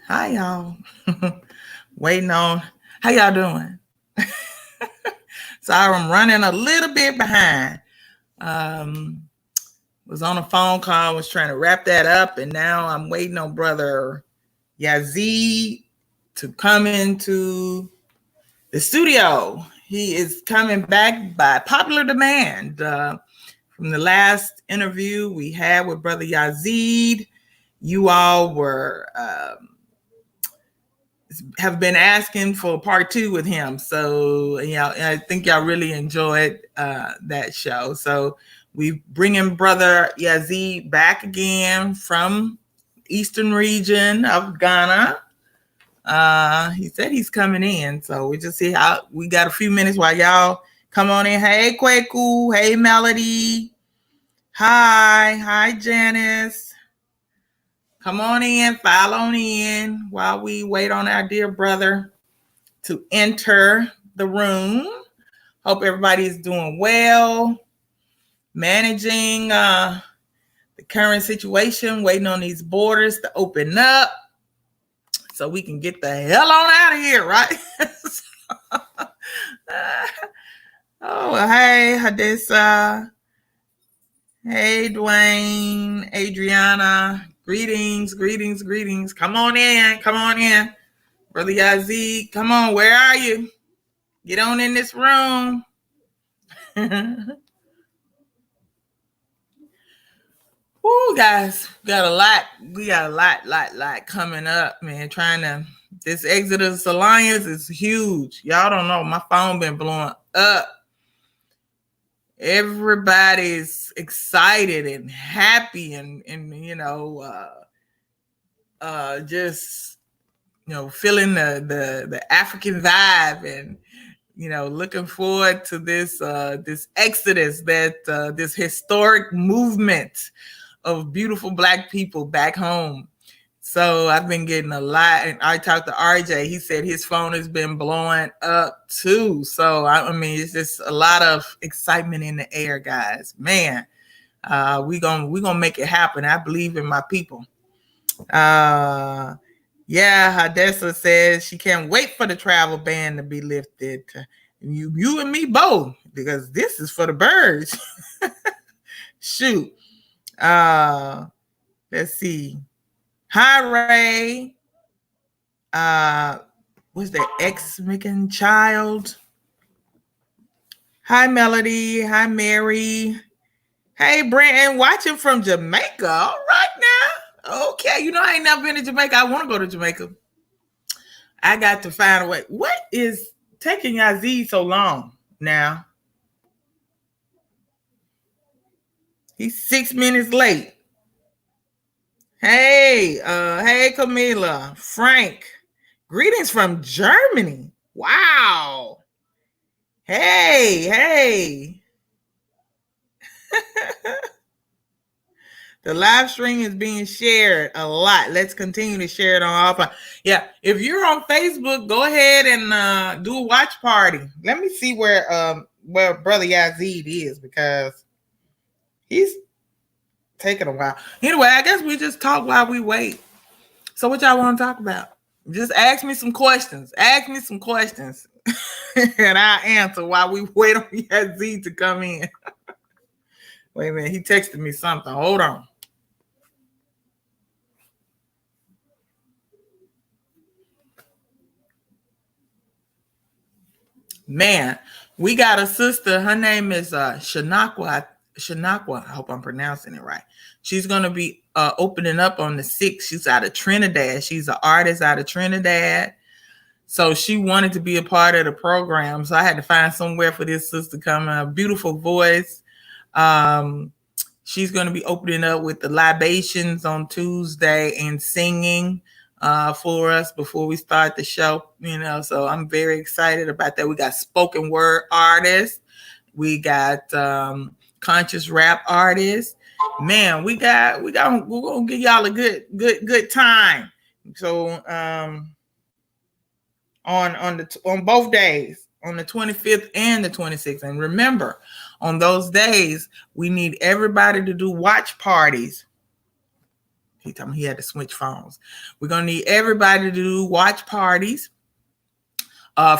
Hi, y'all. Waiting on. How y'all doing? Sorry, I'm running a little bit behind. Um, was on a phone call, was trying to wrap that up, and now I'm waiting on brother Yazid to come into the studio. He is coming back by popular demand. From the last interview we had with brother Yazid, you all were have been asking for part two with him. So, I think y'all really enjoyed that show. So we bringing brother Yazid back again from eastern region of Ghana. He said he's coming in. So we just see how we got a few minutes while y'all come on in. Hey, Kweku. Hey, Melody. Hi, Janice. Come on in, file on in while we wait on our dear brother to enter the room. Hope everybody's doing well, managing the current situation, waiting on these borders to open up so we can get the hell on out of here, right? Hey, Hadessa. Hey, Dwayne, Adriana. Greetings. Come on in. Brother Yazid, come on, where are you? Get on in this room. Woo, guys, we got a lot coming up, man. This Exodus Alliance is huge. Y'all don't know, my phone been blowing up. Everybody's excited and happy and just feeling the African vibe and looking forward to this exodus, this historic movement of beautiful Black people back home. So I've been getting a lot, and I talked to RJ. He said his phone has been blowing up too. So I mean, it's just a lot of excitement in the air, guys. Man, we gonna make it happen. I believe in my people. Yeah, Hadessa says she can't wait for the travel ban to be lifted. You and me both, because this is for the birds. Shoot. Let's see. Hi, Ray. Was the ex-Mexican child? Hi, Melody. Hi, Mary. Hey, Brenton, watching from Jamaica. All right now. Okay, I ain't never been to Jamaica. I want to go to Jamaica. I got to find a way. What is taking Yazid so long now? He's 6 minutes late. Hey, Camila, Frank. Greetings from Germany. Wow. Hey. The live stream is being shared a lot. Let's continue to share it on all. Yeah, if you're on Facebook, go ahead and do a watch party. Let me see where Brother Yazid is, because he's taking a while. Anyway, I guess we just talk while we wait. So what y'all want to talk about? Just ask me some questions. And I'll answer while we wait on Yazid to come in. Wait a minute, he texted me something. Hold on. Man, we got a sister. Her name is Shanakwa. I hope I'm pronouncing it right. She's going to be opening up on the 6th. She's out of Trinidad. She's an artist out of Trinidad. So she wanted to be a part of the program. So I had to find somewhere for this sister to come. A beautiful voice. She's going to be opening up with the libations on Tuesday and singing for us before we start the show. So I'm very excited about that. We got spoken word artists. We got conscious rap artists. Man, we're gonna give y'all a good time. So on both days, on the 25th and the 26th. And remember, on those days, we need everybody to do watch parties. He told me he had to switch phones. We're going to need everybody to do watch parties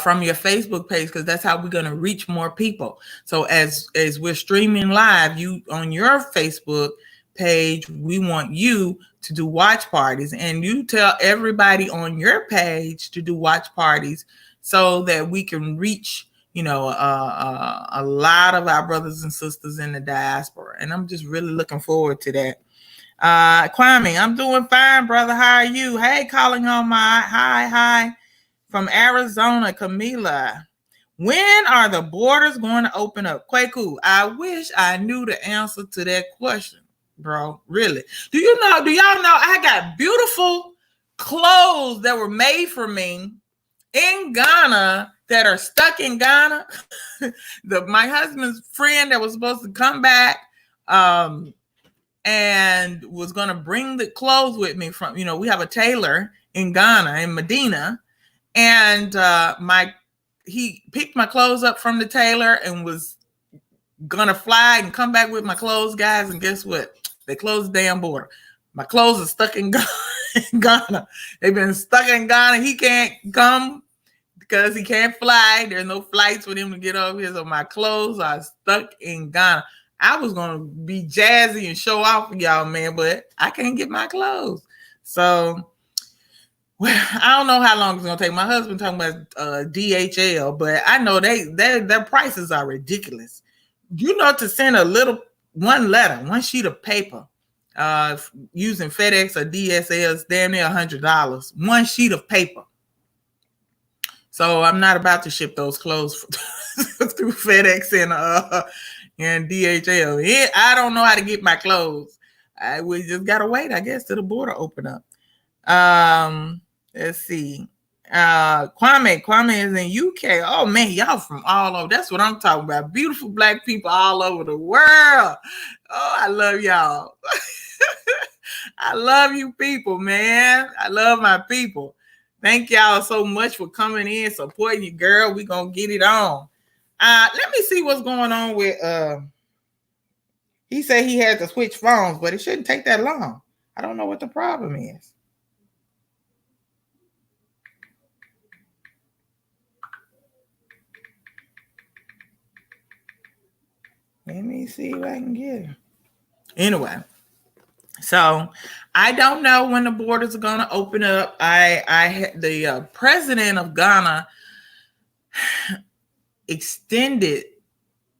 from your Facebook page, because that's how we're going to reach more people. So as we're streaming live, you on your Facebook page, we want you to do watch parties, and you tell everybody on your page to do watch parties so that we can reach, you know, a lot of our brothers and sisters in the diaspora. And I'm just really looking forward to that. Kwame, I'm doing fine, brother. How are you? Hey, calling on my hi from Arizona, Camila. When are the borders going to open up? Kwaku, I wish I knew the answer to that question, bro. Really. Do y'all know I got beautiful clothes that were made for me in Ghana that are stuck in Ghana? My husband's friend that was supposed to come back and was going to bring the clothes with me from, you know, we have a tailor in Ghana, in Medina. And he picked my clothes up from the tailor and was gonna fly and come back with my clothes, guys. And guess what? They closed the damn border. My clothes are stuck in Ghana. They've been stuck in Ghana. He can't come because he can't fly. There's no flights for him to get over here. So my clothes are stuck in Ghana. I was gonna be jazzy and show off for y'all, man, but I can't get my clothes. So. Well, I don't know how long it's gonna take. My husband talking about DHL, but I know their prices are ridiculous. You know, to send one sheet of paper, using FedEx or DSL is damn near $100. One sheet of paper. So I'm not about to ship those clothes through FedEx and DHL. I don't know how to get my clothes. We just gotta wait, I guess, till the border open up. Let's see. Kwame is in UK. Oh man, y'all from all over. That's what I'm talking about. Beautiful black people all over the world. Oh, I love y'all. I love you people, man. I love my people. Thank y'all so much for coming in, supporting you, girl. We gonna get it on. Let me see what's going on with he said he had to switch phones, but it shouldn't take that long. I don't know what the problem is. Let me see if I can get it. Anyway, so I don't know when the borders are going to open up. The president of Ghana extended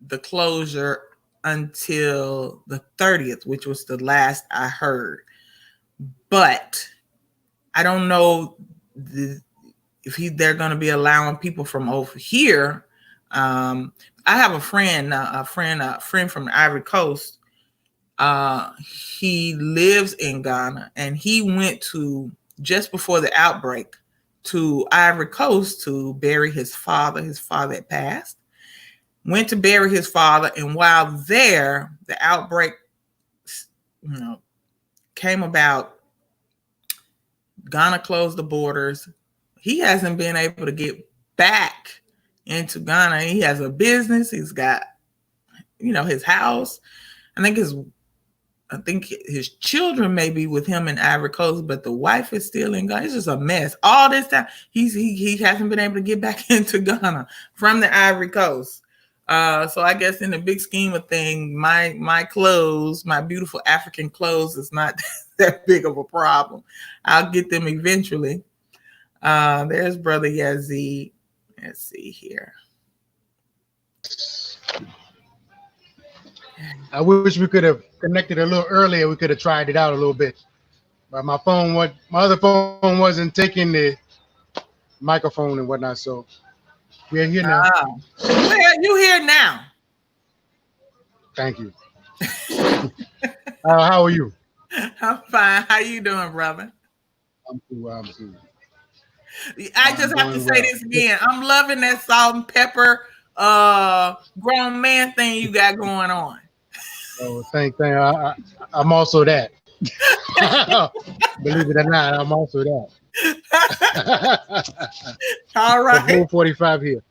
the closure until the 30th, which was the last I heard. But I don't know if they're going to be allowing people from over here. I have a friend from the Ivory Coast. He lives in Ghana, and he went to, just before the outbreak, to Ivory Coast to bury his father. His father had passed. Went to bury his father, and while there, the outbreak, came about. Ghana closed the borders. He hasn't been able to get back into Ghana. He has a business. He's got, his house. I think his children may be with him in Ivory Coast, but the wife is still in Ghana. It's just a mess. All this time, he hasn't been able to get back into Ghana from the Ivory Coast. So I guess in the big scheme of things, my clothes, my beautiful African clothes, is not that big of a problem. I'll get them eventually. There's Brother Yazid. Let's see here. I wish we could have connected a little earlier. We could have tried it out a little bit, but my other phone wasn't taking the microphone and whatnot. So we're here now. Well, you here now. Thank you. How are you? I'm fine. How you doing, brother? I'm cool. I just have to say this again. I'm loving that salt and pepper grown man thing you got going on. Oh, thank. I'm also that. Believe it or not, I'm also that. All right. The whole 45 here.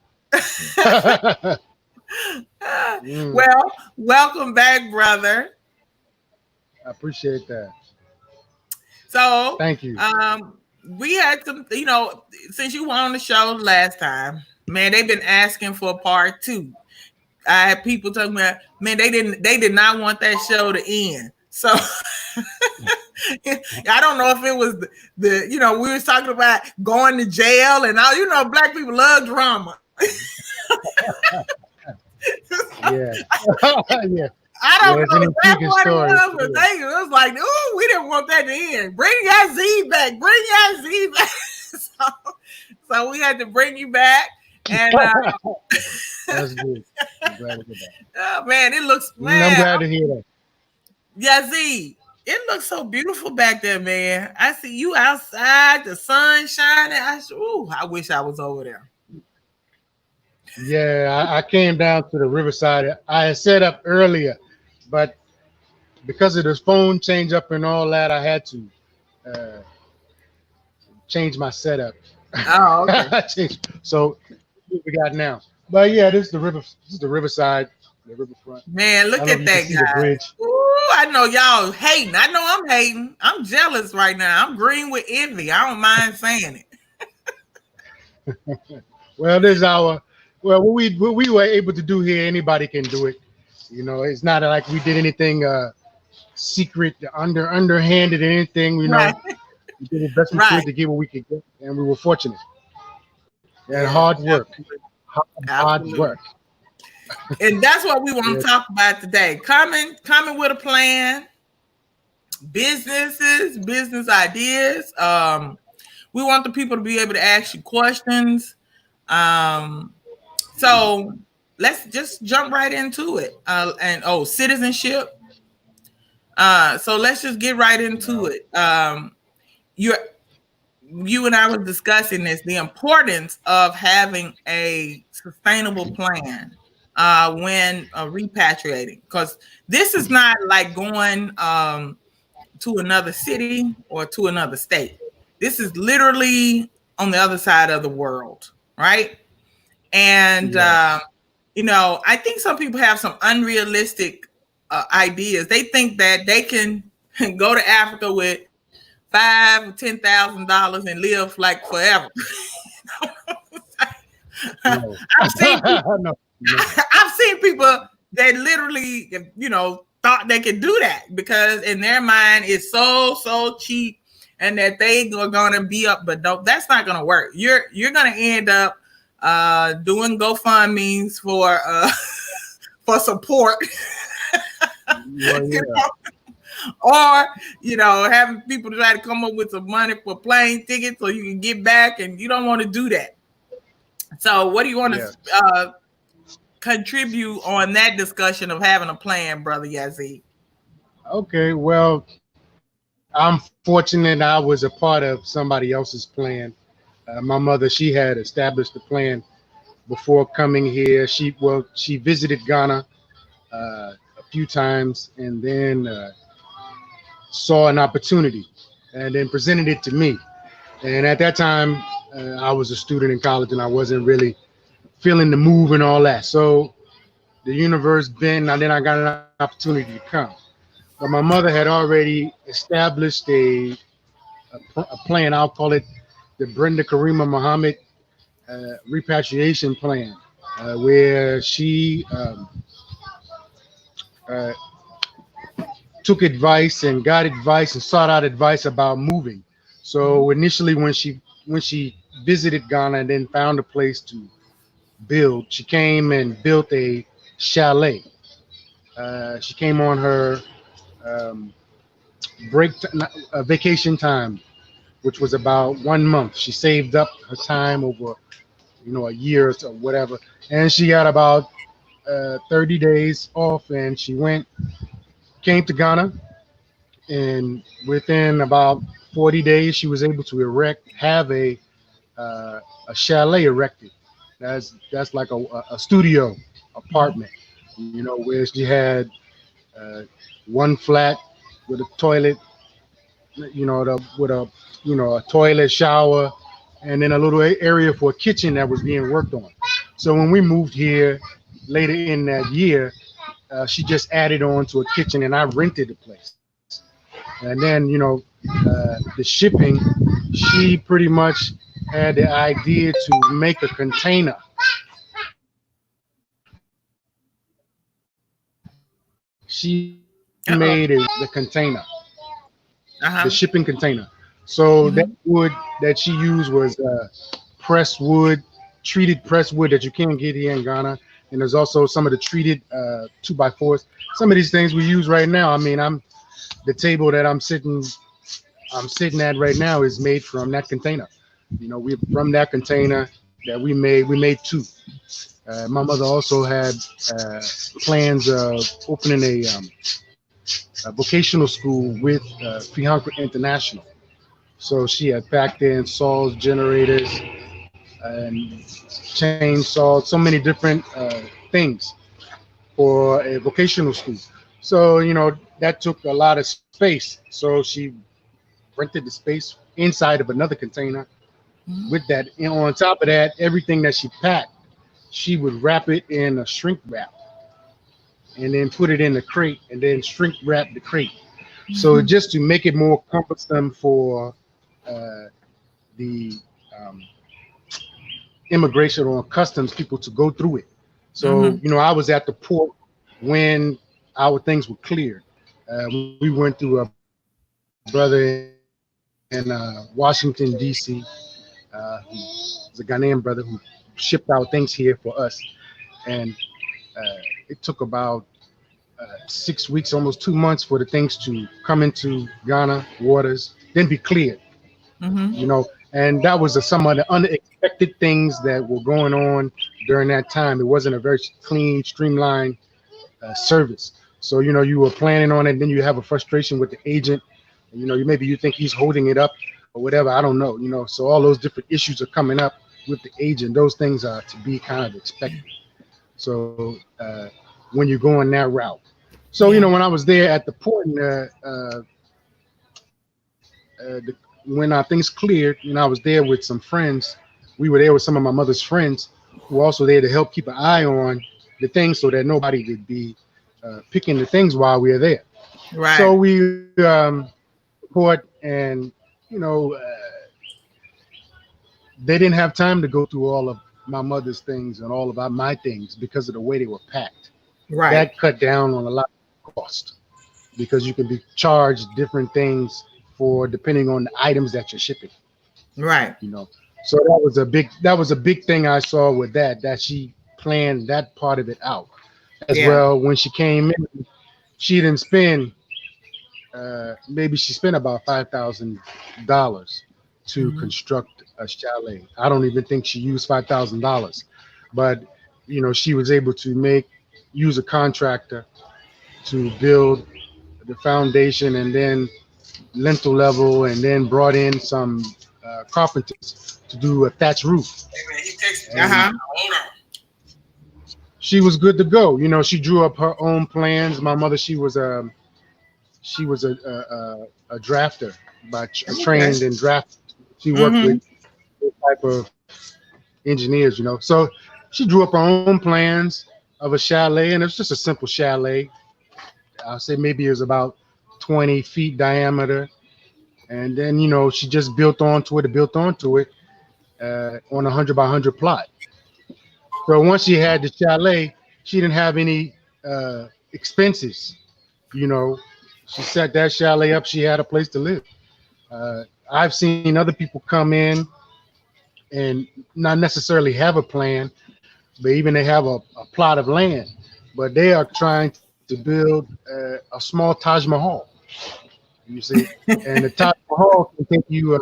Well, welcome back, brother. I appreciate that. So, Thank you. we had some, since you were on the show last time, man, they've been asking for a part two. I had people talking about, man, they did not want that show to end. So I don't know if it was the we was talking about going to jail and all. Black people love drama. Yeah. Yeah. I don't know if that's what it was, but it was like, oh, we didn't want that to end. Bring Yazid back. Bring Yazid back. So we had to bring you back. And that's good. I'm glad to hear that. Oh man, it looks. Man, I'm glad to hear that. Yazid, it looks so beautiful back there, man. I see you outside, the sun shining. I wish I was over there. Yeah, I came down to the riverside. I had set up earlier, but because of this phone change up and all that, I had to change my setup. Oh, okay. So what we got now. But yeah, this is the river. This is the riverside, the riverfront. Man, look at that guy. Ooh, I know y'all hating. I know I'm hating. I'm jealous right now. I'm green with envy. I don't mind saying it. Well, this is our. Well, what we were able to do here, anybody can do it. It's not like we did anything secret, underhanded, anything. We did the best we could to get what we could get, and we were fortunate. And hard work, hard work. And that's what we want to talk about today. Coming with a plan, business ideas. We want the people to be able to ask you questions. So let's just jump right into it. Citizenship. So let's just get right into it. You and I were discussing this, the importance of having a sustainable plan when repatriating, because this is not like going to another city or to another state. This is literally on the other side of the world, right? And, I think some people have some unrealistic ideas. They think that they can go to Africa with $5,000 or $10,000 and live like forever. No. I've seen people that literally, thought they could do that because in their mind it's so cheap and that they are going to be up, but that's not going to work. You're going to end up doing GoFundMe's for support. Well, yeah. Or having people try to come up with some money for plane tickets so you can get back, and you don't want to do that. So what do you want to contribute on that discussion of having a plan, Brother Yazid? Okay, well, I'm fortunate I was a part of somebody else's plan. My mother, she had established the plan before coming here. She visited Ghana a few times and then saw an opportunity and then presented it to me. And at that time, I was a student in college and I wasn't really feeling the move and all that. So the universe bent, and then I got an opportunity to come. But my mother had already established a plan. I'll call it the Brenda Karima Muhammad repatriation plan, where she took advice and got advice and sought out advice about moving. So initially, when she visited Ghana and then found a place to build, she came and built a chalet. She came on her vacation time, which was about 1 month. She saved up her time over, a year or so, whatever, and she got about 30 days off, and she came to Ghana, and within about 40 days, she was able to have a chalet erected. That's like a studio apartment, where she had one flat with a toilet, with a toilet, shower, and then a little area for a kitchen that was being worked on. So when we moved here later in that year, she just added on to a kitchen, and I rented the place. And then, the shipping, she pretty much had the idea to make a container. She made Uh-oh. the container, the Uh-huh. shipping container. So that Mhm. wood that she used was pressed wood, treated pressed wood that you can't get here in Ghana. And there's also some of the treated 2x4s. Some of these things we use right now. I mean, the table that I'm sitting at right now is made from that container. We from that container that we made two. My mother also had uh, plans of opening a vocational school with Fihancre International. So she had packed in saws, generators, and chainsaws, so many different things for a vocational school. So that took a lot of space. So she rented the space inside of another container Mhm. with that. And on top of that, everything that she packed, she would wrap it in a shrink wrap and then put it in the crate and then shrink wrap the crate. So Mhm. just to make it more cumbersome for uh, the um, immigration or customs people to go through it. So Mhm. I was at the port when our things were cleared. We went through a brother in Washington D.C. Who's a Ghanaian brother who shipped out things here for us, and it took about 6 weeks, almost 2 months, for the things to come into Ghana waters, then be cleared. Mhm. And that was some of the unexpected things that were going on during that time. It wasn't a very clean, streamlined service. So you were planning on it, and then you have a frustration with the agent. Maybe you think he's holding it up or whatever. I don't know. So all those different issues are coming up with the agent. Those things are to be kind of expected. So when you're going that route. So Yeah. when I was there at the port, and when things cleared, I was there with some friends. We were there with some of my mother's friends who were also there to help keep an eye on the things so that nobody would be picking the things while we were there. So Right. we port, and you know uh, they didn't have time to go through all of my mother's things and all of my things because of the way they were packed. Right. That cut down on a lot of cost because you can be charged different things for depending on the items that you're shipping. Right. you know so that was a big thing I saw with that she planned that part of it out as Yeah. well. When she came in, she didn't spend maybe she spent about $5,000 to Mhm. construct a chalet. I don't even think she used $5,000, but she was able to use a contractor to build the foundation and then lintel level, and then brought in some carpenters to do a thatch roof. He texted me. And Uh-huh. Hold on. she was good to go. She drew up her own plans. My mother, she was a drafter, Okay. trained in draft. She worked with Mhm. this type of engineers. So she drew up her own plans of a chalet, and it was just a simple chalet. I'll say maybe it was about 20 feet diameter, and then she just built onto it on a 100 by 100 plot. So once she had the chalet, she didn't have any expenses. You know, she set that chalet up. She had a place to live. I've seen other people come in and not necessarily have a plan, but even they have a plot of land, but they are trying to build a small Taj Mahal. You see, and the Taj Mahal can take you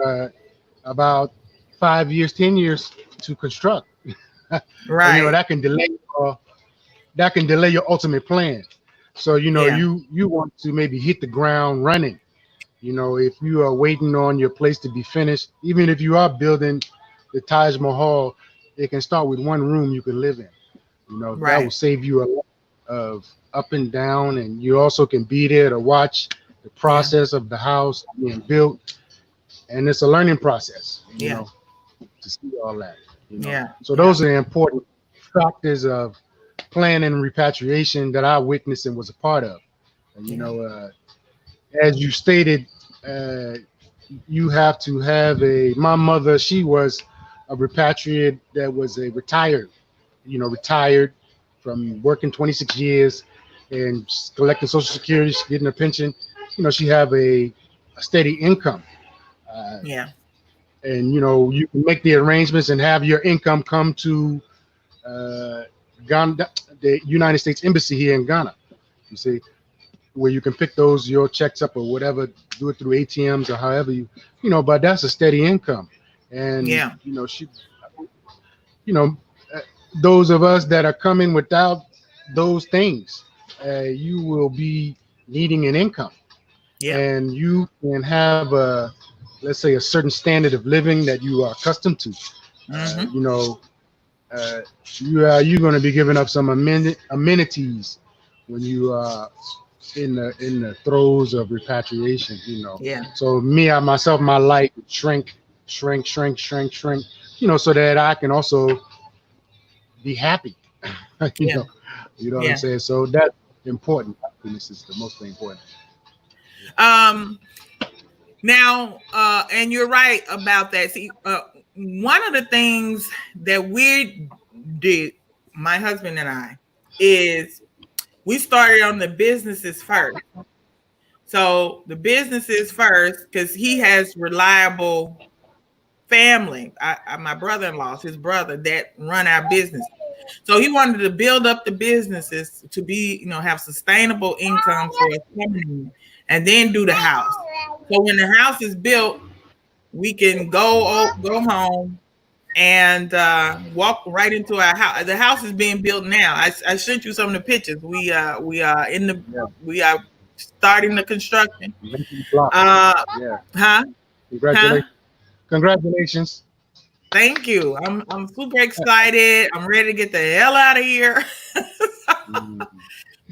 about 5 years, 10 years to construct, and Right. that can delay your ultimate plan. So Yeah. you want to maybe hit the ground running. If you are waiting on your place to be finished, even if you are building the Taj Mahal, it can start with one room you can live in. That will Right. save you a lot of up and down, and you also can be there to watch the Yeah. process of the house being built, and it's a learning process. Yeah. To see all that. Yeah. So Yeah. those are the important factors of planning and repatriation that I witnessed and was a part of. And Yeah. as you stated, uh, you have to have a. My mother, she was a repatriate that was a retired, retired from working 26 years and collecting Social Security, getting a pension. She have a steady income. Uh, Yeah. and you can make the arrangements and have your income come to uh, Ghana, the United States Embassy here in Ghana. You see, where you can pick those your checks up or whatever, do it through ATMs or however but that's a steady income, and Yeah. you know, uh, those of us that are coming without those things, you will be needing an income, Yeah. and you can have let's say, a certain standard of living that you are accustomed to. Uh, Mm-hmm. you know, uh, you're going to be giving up some amenities when you are in the throes of repatriation. Yeah. So me, I myself, my life shrink, shrink, shrink, shrink, shrink. So that I can also be happy. you Yeah. know, you know what I'm Yeah. saying. So that's important. Happiness is the most important. Um, Now, and you're right about that. See, one of the things that we did, my husband and I, is we started on the businesses first. So the businesses first, because he has reliable family. My brother-in-law's his brother that run our business. So he wanted to build up the businesses to be, have sustainable income for us coming in, and then do the house. So when the house is built, we can go home and walk right into our house. The house is being built now. I sent you some of the pictures. Yeah, We are starting the construction. making block. Uh, Yeah, huh? Huh? congratulations, congratulations. Thank you. I'm super excited. I'm ready to get the hell out of here. Mm,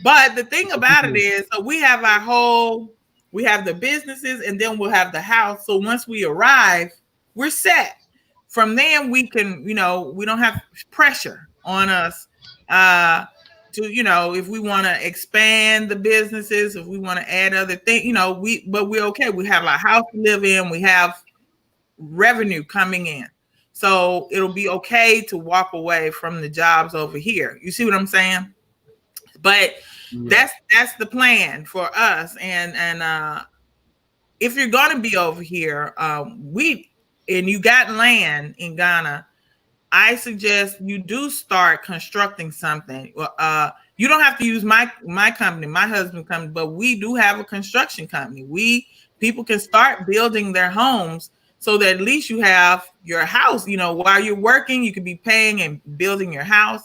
But the thing so about it people, is, so we have the businesses and then we'll have the house. So once we arrive, we're set. From then we can, we don't have pressure on us to, if we want to expand the businesses, if we want to add other things, but we're okay. We have our house to live in, we have revenue coming in. So it'll be okay to walk away from the jobs over here. You see what I'm saying? But yeah, that's the plan for us. And if you're gonna be over here, we and you got land in Ghana, I suggest you do start constructing something. You don't have to use my company, my husband's company, but we do have a construction company. People can start building their homes so that at least you have your house. While you're working, you could be paying and building your house,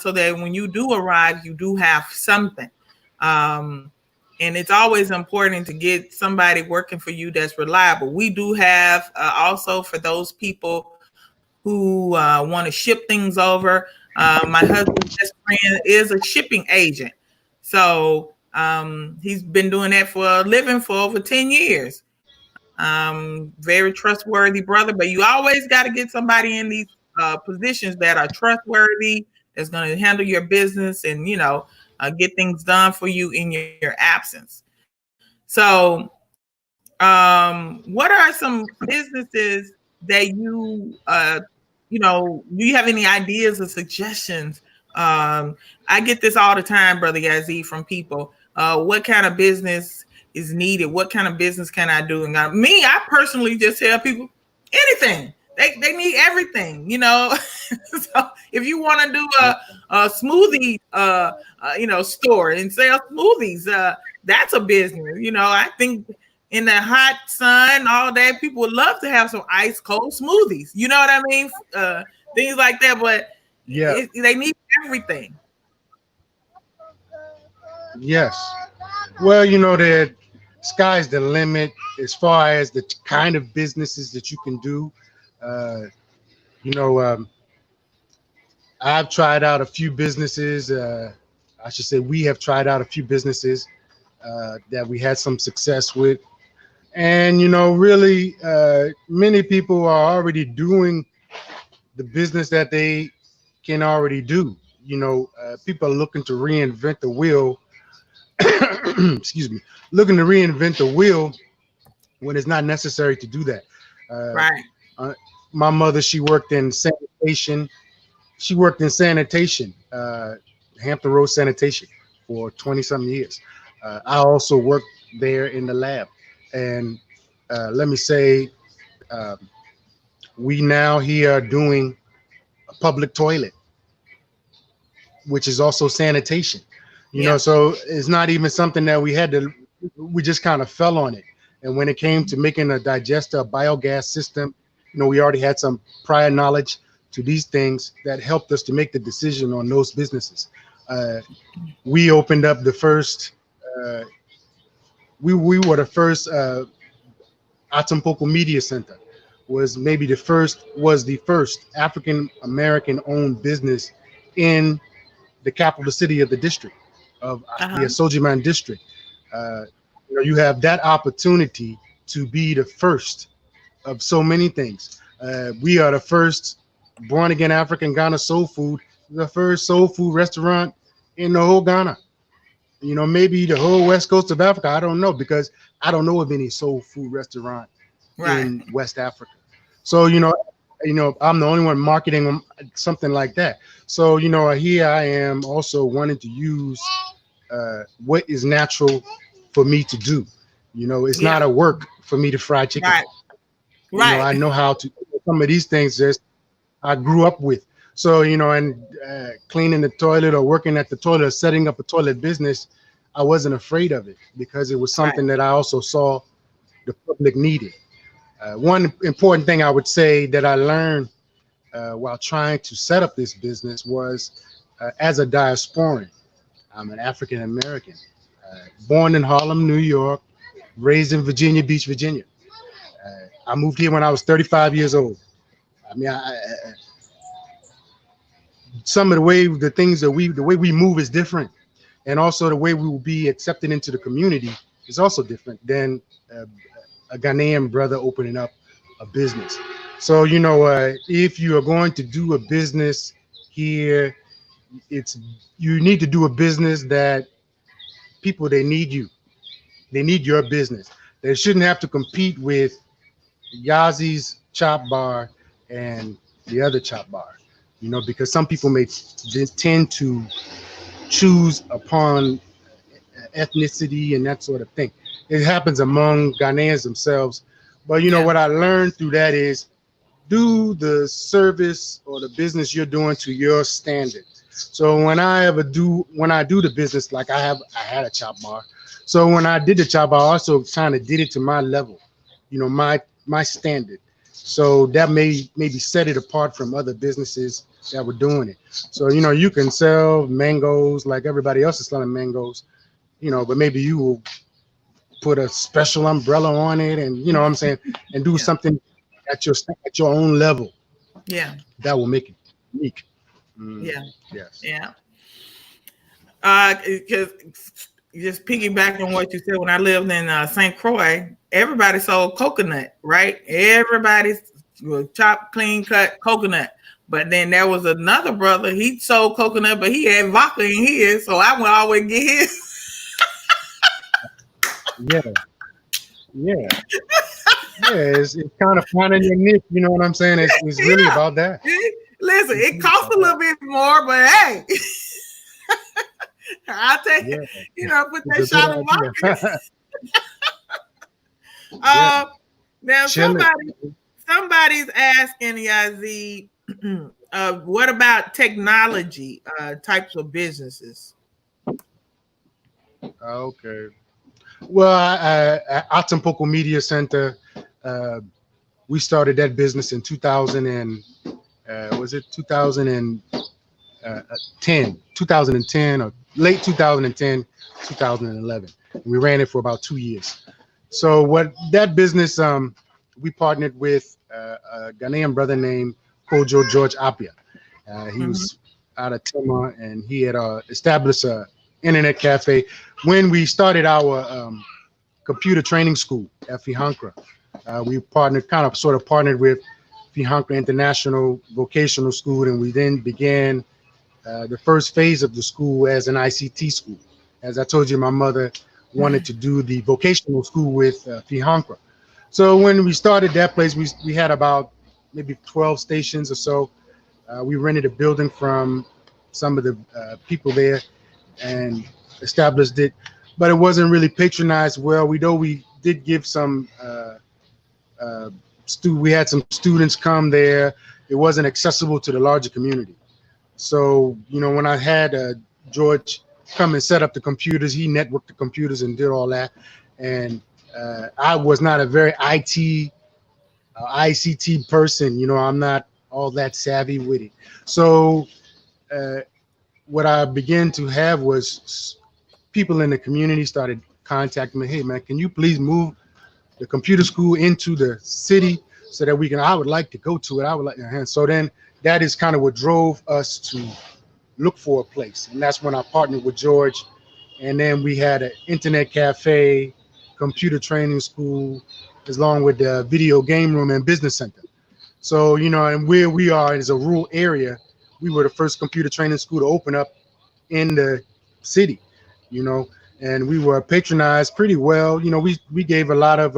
so that when you do arrive, you do have something. Um, and it's always important to get somebody working for you that's reliable. We do have also for those people who want to ship things over. My husband's best friend is a shipping agent. So he's been doing that for a living for over 10 years. Very trustworthy brother, but you always got to get somebody in these positions that are trustworthy, that's going to handle your business and, get things done for you in your absence. So, what are some businesses that do you have any ideas or suggestions? I get this all the time, Brother Yazid, from people. What kind of business is needed? What kind of business can I do? And me, I personally just tell people anything. They need everything. So if you want to do a smoothie, store and sell smoothies, that's a business. I think in the hot sun all day, people would love to have some ice cold smoothies. You know what I mean? Things like that, but yeah, they need everything. yes. Well, the sky's the limit as far as the kind of businesses that you can do. Uh, you know, I've tried out a few businesses. I should say we have tried out a few businesses that we had some success with. And, really, many people are already doing the business that they can already do. People are looking to reinvent the wheel. Excuse me, looking to reinvent the wheel when it's not necessary to do that. Right. My mother, she worked in sanitation. She worked in sanitation, Hampton Road Sanitation, for 20 something years. I also worked there in the lab. And let me say, um, we now here are doing a public toilet, which is also sanitation. You know, so it's not even something that we had to, we just kind of fell on it. And when it came to making a digester, a biogas system, you know, we already had some prior knowledge to these things that helped us to make the decision on those businesses. We opened up the first, we were the first Atampoko Media Center, was the first African American owned business in the capital city of the district of the Asojiman district. You know, you have that opportunity to be the first of so many things. We are the first born again African Ghana soul food, the first soul food restaurant in the whole Ghana. You know, maybe the whole west coast of Africa. I don't know, because I don't know of any soul food restaurant in West Africa. So, you know, I'm the only one marketing something like that. So, you know, here I am also wanting to use what is natural for me to do. You know, it's not a work for me to fry chicken. Right. You know, I know how to do some of these things that I grew up with. So, you know, and cleaning the toilet or working at the toilet or setting up a toilet business, I wasn't afraid of it, because it was something that I also saw the public needed. One important thing I would say that I learned while trying to set up this business was, as a diasporan, I'm an African American, born in Harlem, New York, raised in Virginia Beach, Virginia. I moved here when I was 35 years old. I mean, some of the way we move is different, and also the way we will be accepted into the community is also different than a Ghanaian brother opening up a business. So, you know, if you are going to do a business here, you need to do a business that people, they need you. They need your business. They shouldn't have to compete with Yazid's Chop Bar and the other chop bar, you know, because some people may tend to choose upon ethnicity and that sort of thing. It happens among Ghanaians themselves. But, you know, what I learned through that is do the service or the business you're doing to your standard. So when I do the business, like I had a chop bar. So when I did the chop bar, I also kind of did it to my level, you know, my standard. So that maybe set it apart from other businesses that were doing it. So, you know, you can sell mangoes like everybody else is selling mangoes, you know, but maybe you will put a special umbrella on it, and you know what I'm saying, and do something at your own level. Yeah. That will make it unique. Yes. Yeah. Because just piggyback on what you said, when I lived in St. Croix, everybody sold coconut, right? Everybody chopped, clean cut coconut. But then there was another brother, he sold coconut, but he had vodka in his, so I would always get his. It's kind of finding your niche, you know what I'm saying? It's really about that. Listen, it costs a little bit more, but hey, I'll take it. You know, put that shot of vodka. Now somebody's asking Yazid, what about technology types of businesses? Okay. Well, Atampoko Media Center, we started that business in 2010 or late 2010, 2011. We ran it for about 2 years. So what that business, we partnered with a Ghanaian brother named Kojo George Apia. He was out of Tema, and he had established a internet cafe. When we started our computer training school at Fihankra, we sort of partnered with Fihankra International Vocational School, and we then began the first phase of the school as an ICT school. As I told you, my mother wanted to do the vocational school with Fihankra. So when we started that place, we had about maybe 12 stations or so. We rented a building from some of the people there and established it, but it wasn't really patronized well. We did give some we had some students come there. It wasn't accessible to the larger community. So when I had George come and set up the computers, he networked the computers and did all that, and I was not a very ICT person. I'm not all that savvy with it. So what I began to have was people in the community started contacting me. Hey man, can you please move the computer school into the city so that I would like to go to it. I would like, and so then that is kind of what drove us to look for a place. And that's when I partnered with George. And then we had an internet cafe, computer training school, along with the video game room and business center. So, and where we are is a rural area. We were the first computer training school to open up in the city, and we were patronized pretty well. We gave a lot of,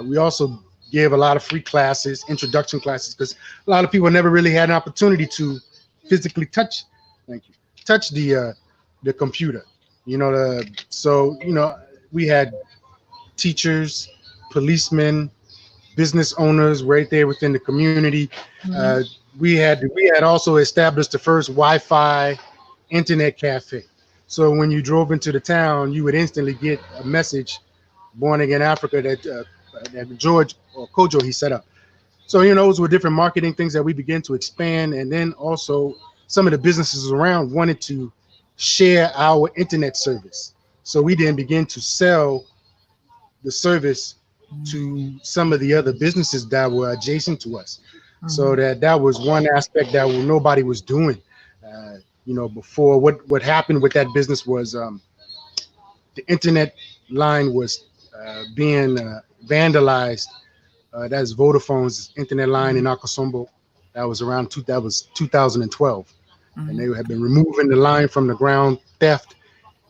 we also gave a lot of free classes, introduction classes, because a lot of people never really had an opportunity to physically touch the computer. We had teachers, policemen, business owners right there within the community. Mm-hmm. We had also established the first Wi-Fi internet cafe. So when you drove into the town, you would instantly get a message, Born Again Africa, that George or Kojo he set up. So those were different marketing things that we began to expand, and then also some of the businesses around wanted to share our internet service. So we then began to sell the service to some of the other businesses that were adjacent to us. Mm-hmm. So that was one aspect that nobody was doing. Before, what happened with that business was the internet line was being vandalized. That's Vodafone's internet line in Akosombo. That was around 2012. Mm-hmm. And they had been removing the line from the ground, theft.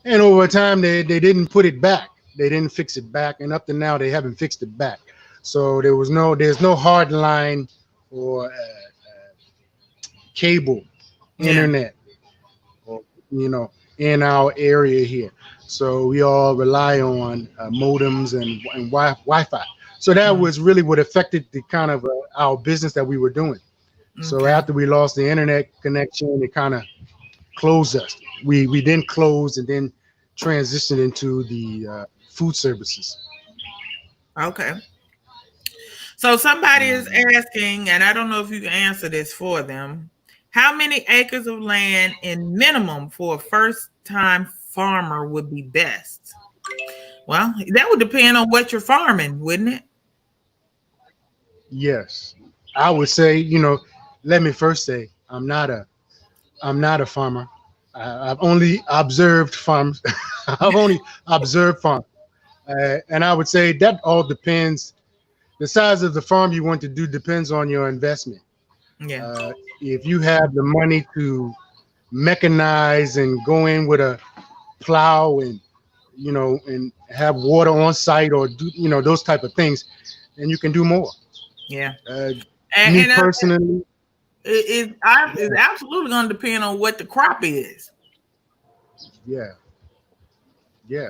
And over time, they didn't put it back. They didn't fix it back. And up to now, they haven't fixed it back. So there's no hard line or cable internet, or, in our area here. So we all rely on modems and Wi-Fi. So that was really what affected the kind of our business that we were doing. Okay. So after we lost the internet connection, it kind of closed us. We then closed and then transitioned into the food services. Okay. So somebody is asking, and I don't know if you can answer this for them, how many acres of land in minimum for a first-time farmer would be best? Well, that would depend on what you're farming, wouldn't it? Yes. I would say, let me first say I'm not a farmer. I've only observed farms. I've only observed farms. And I would say that all depends. The size of the farm you want to do depends on your investment. Yeah. If you have the money to mechanize and go in with a plow and and have water on site or do those type of things, then you can do more. Yeah. Me personally, it's absolutely going to depend on what the crop is. Yeah. Yeah.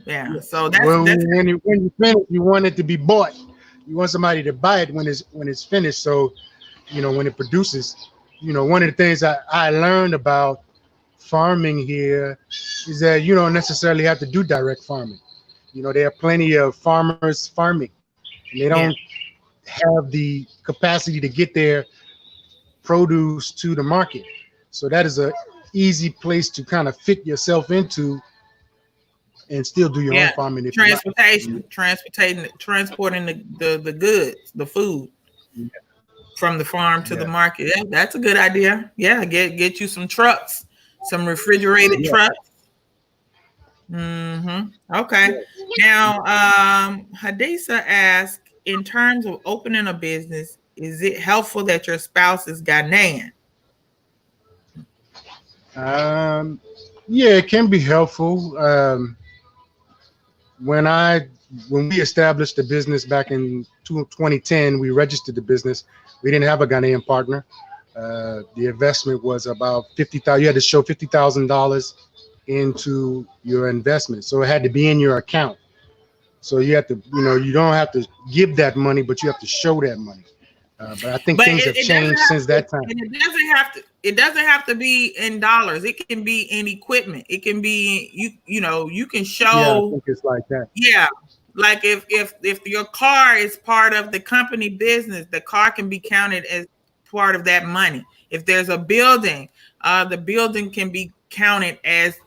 Yeah. So that's when you finish, you want it to be bought. You want somebody to buy it when it's finished. So, when it produces, one of the things I learned about farming here is that you don't necessarily have to do direct farming. There are plenty of farmers farming, and they don't have the capacity to get their produce to the market. So that is a easy place to kind of fit yourself into and still do your own farming. Transporting the goods, the food from the farm to the market. Yeah, that's a good idea. Yeah, get you some trucks, some refrigerated trucks. Mm-hmm. Okay. Now, Hadisa asked, in terms of opening a business, is it helpful that your spouse is Ghanaian? Yeah, it can be helpful. When I when we established the business back in 2010, we registered the business. We didn't have a Ghanaian partner. The investment was about 50,000. You had to show $50,000 into your investment, so it had to be in your account. So you have to, you don't have to give that money, but you have to show that money. But I think things have changed since that time. And it doesn't have to be in dollars. It can be in equipment. It can be you can show. Yeah, I think it's like that. Yeah. Like if your car is part of the company business, the car can be counted as part of that money. If there's a building, the building can be counted as,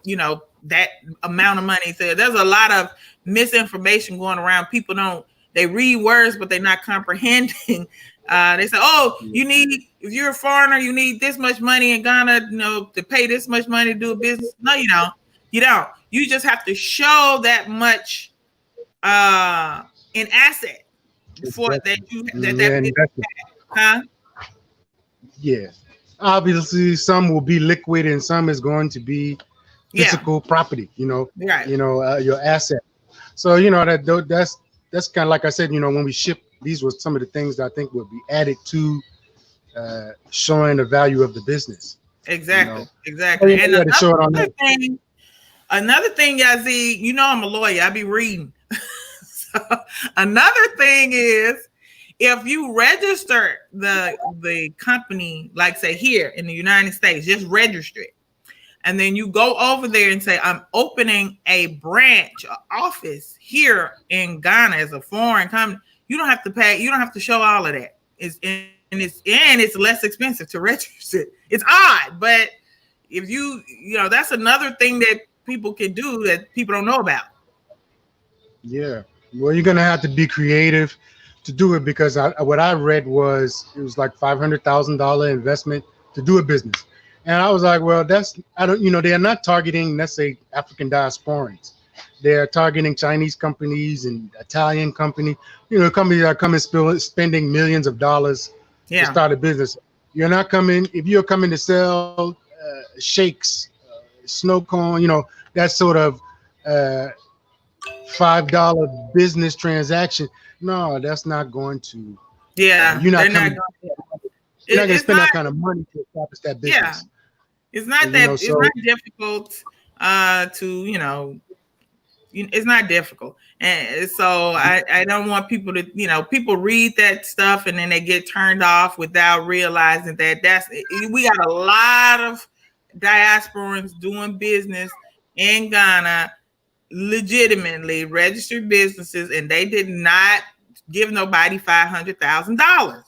that amount of money. So there's a lot of misinformation going around. People they read words, but they're not comprehending. They say, if you're a foreigner, you need this much money in Ghana, to pay this much money to do a business. No, you don't. You don't. You just have to show that much in asset before that huh? Yeah. Obviously, some will be liquid and some is going to be physical property, right. Your asset. So, that's kind of like I said, when we ship, these were some of the things that I think would be added to showing the value of the business. Exactly. Exactly. And another thing, Yazid, I'm a lawyer. I be reading. So, another thing is, if you register the company, like say here in the United States, just register it. And then you go over there and say, I'm opening a branch, office here in Ghana as a foreign company. You don't have to pay. You don't have to show all of that. It's less expensive to register. It's odd, but if that's another thing that people can do that people don't know about. Yeah. Well, you're gonna have to be creative to do it, because what I read was it was like $500,000 investment to do a business, and I was like, well, they're not targeting, let's say, African diasporans. They're targeting Chinese companies and Italian companies. Companies that are coming spending millions of dollars to start a business. You're not coming if you're coming to sell shakes, snow cone, that sort of $5 business transaction. No, that's not going to. Yeah, you're not going to spend that kind of money to establish that business. Yeah, it's not it's not difficult to it's not difficult, and so I don't want people to people read that stuff and then they get turned off without realizing that we got a lot of diasporans doing business in Ghana, legitimately registered businesses, and they did not give nobody $500,000.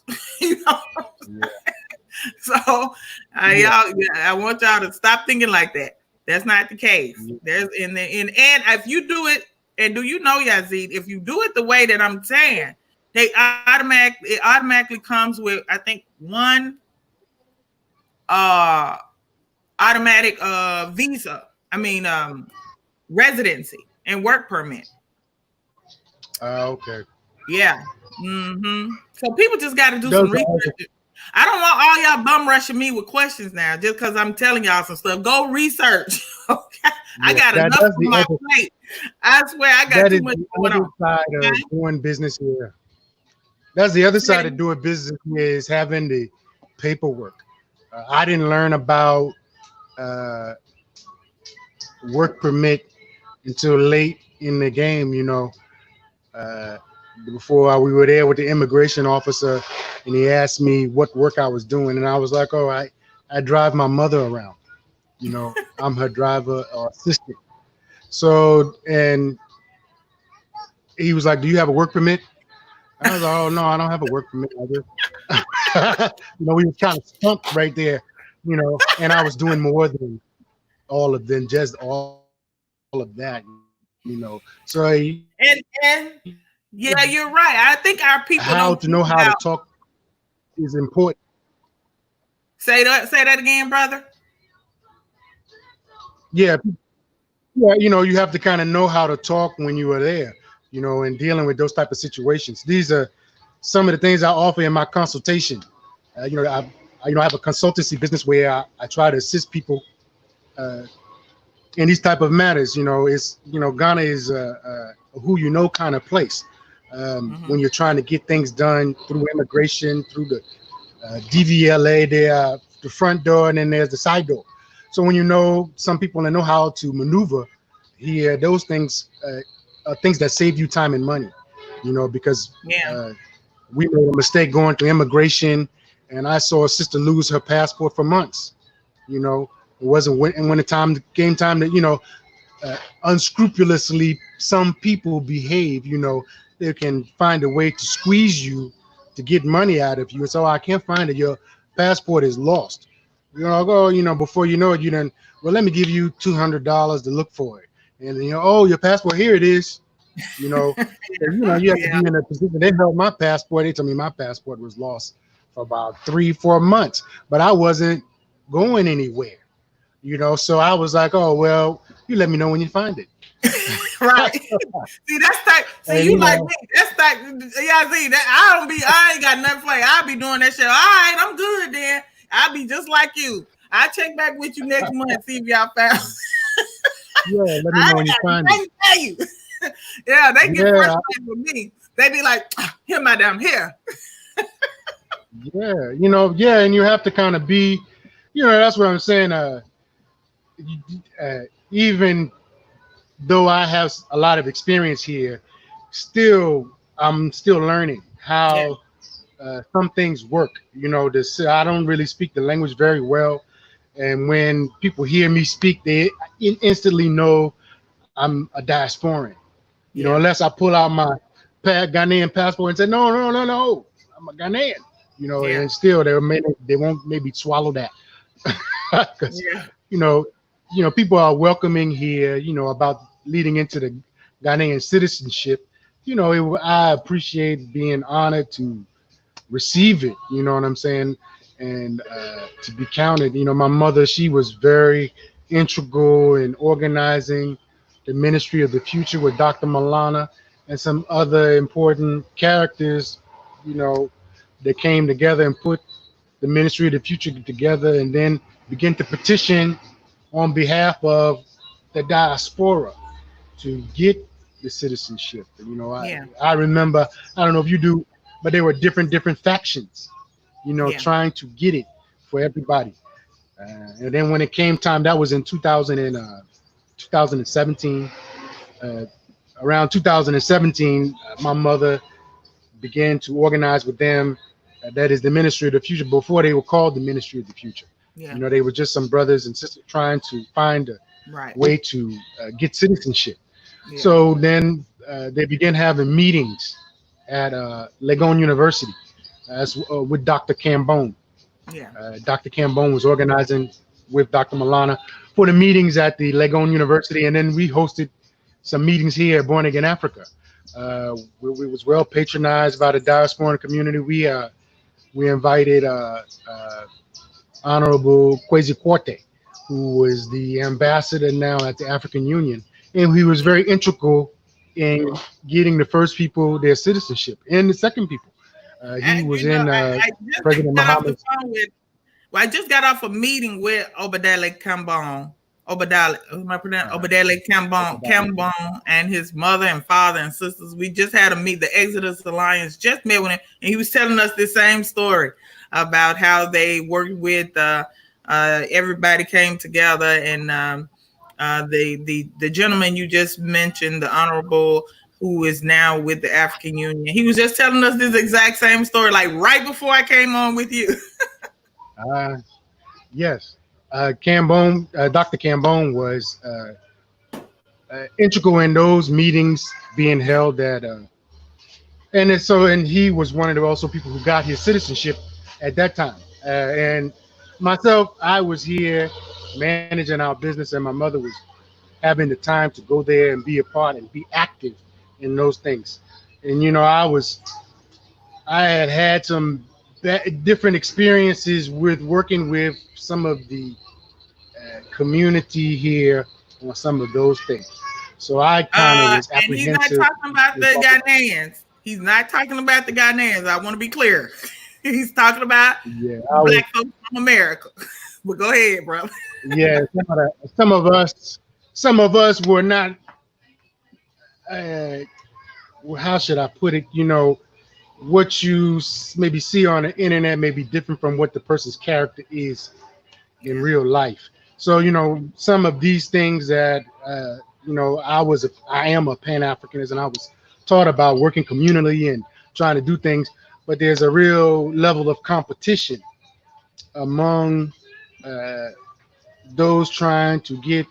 So I want y'all to stop thinking like that. That's not the case. There's and if you do it, and do you know, Yazid, if you do it the way that I'm saying, it automatically comes with, I think, one automatic visa. Residency and work permit. Okay. Yeah. Mm-hmm. So people just got to do some research. I don't want all y'all bum rushing me with questions now just because I'm telling y'all some stuff. Go research. Okay. Yeah, I got enough on my plate. I swear I got too much going on. Side of doing business here. That's the other side of doing business is having the paperwork. I didn't learn about work permit until late in the game, before we were there with the immigration officer, and he asked me what work I was doing, and I was like, oh, I drive my mother around, I'm her driver or assistant. So, and he was like, do you have a work permit? I was like, oh no, I don't have a work permit. We were kind of stumped right there, and I was doing more than all of them, just all of that, So and yeah, you're right. I think our people how to know how to talk is important. Say that again, brother. Yeah, you have to kind of know how to talk when you are there, and dealing with those type of situations. These are some of the things I offer in my consultation. I have a consultancy business where I try to assist people in these type of matters. Ghana is who you know kind of place. When you're trying to get things done through immigration, through the DVLA, there the front door, and then there's the side door. So when you know some people that know how to maneuver here, those things are things that save you time and money, because we made a mistake going to immigration, and I saw a sister lose her passport for months. It wasn't when the time came time to unscrupulously some people behave. They can find a way to squeeze you to get money out of you. And so I can't find it. Your passport is lost. Before you know it, you done, well, let me give you $200 to look for it. And then, oh, your passport, here it is. You have to be in a position. They held my passport. They told me my passport was lost for about 3-4 months, but I wasn't going anywhere. So I was like, oh, well, you let me know when you find it. Right. See, that's like, you like me. That's like, Yazid, I ain't got nothing for you. I'll be doing that shit. All right, I'm good then. I'll be just like you. I'll check back with you next month and see if y'all found. Yeah, let me know when you find it. Tell you. Yeah, they get frustrated with me. They be like, here, madam, here. And you have to kind of be, that's what I'm saying. Even though I have a lot of experience here, I'm still learning how some things work. I don't really speak the language very well, and when people hear me speak, they instantly know I'm a diasporan. Unless I pull out my Ghanaian passport and say, no, I'm a Ghanaian. And still they won't maybe swallow that. Because people are welcoming here. About leading into the Ghanaian citizenship. I appreciate being honored to receive it. You know what I'm saying, and to be counted. My mother, she was very integral in organizing the Ministry of the Future with Dr. Malana and some other important characters. That came together and put the Ministry of the Future together, and then begin to petition on behalf of the diaspora to get the citizenship. I remember, I don't know if you do, but there were different factions, trying to get it for everybody. And then when it came time, that was in 2017. Around 2017, my mother began to organize with them. That is the Ministry of the Future. Before they were called the Ministry of the Future. They were just some brothers and sisters trying to find a way to get citizenship. So then they began having meetings at Legon University with Dr. Cambone. Dr. Cambone was organizing with Dr. Malana for the meetings at the Legon University, and then we hosted some meetings here at Born Again Africa. We was well patronized by the diaspora community. We invited Honorable Kwesi Kwartey, who was the ambassador now at the African Union, and he was very integral in getting the first people their citizenship, and the second people. He was in President Muhamma's. I just got off a meeting with Obadele Cambone. Obadele Cambone and his mother and father and sisters. We just had a meet. The Exodus Alliance just met with him, and he was telling us the same story about how they worked with everybody came together, and the gentleman you just mentioned, the Honorable, who is now with the African Union, he was just telling us this exact same story, like right before I came on with you. Yes. Cambone, Dr. Cambone was integral in those meetings being held at, and he was one of the also people who got his citizenship at that time. And myself, I was here managing our business, and my mother was having the time to go there and be a part and be active in those things. And I had some different experiences with working with some of the community here on some of those things. So I kind of was apprehensive. And he's not talking about the Ghanaians. He's not talking about the Ghanaians. I want to be clear. He's talking about Black folks from America. But go ahead, bro. Yeah, some of us were not. uh, how should I put it? What you maybe see on the internet may be different from what the person's character is in Yeah. real life. So some of these things that I am a Pan Africanist, and I was taught about working communally and trying to do things, but there's a real level of competition among uh, those trying to get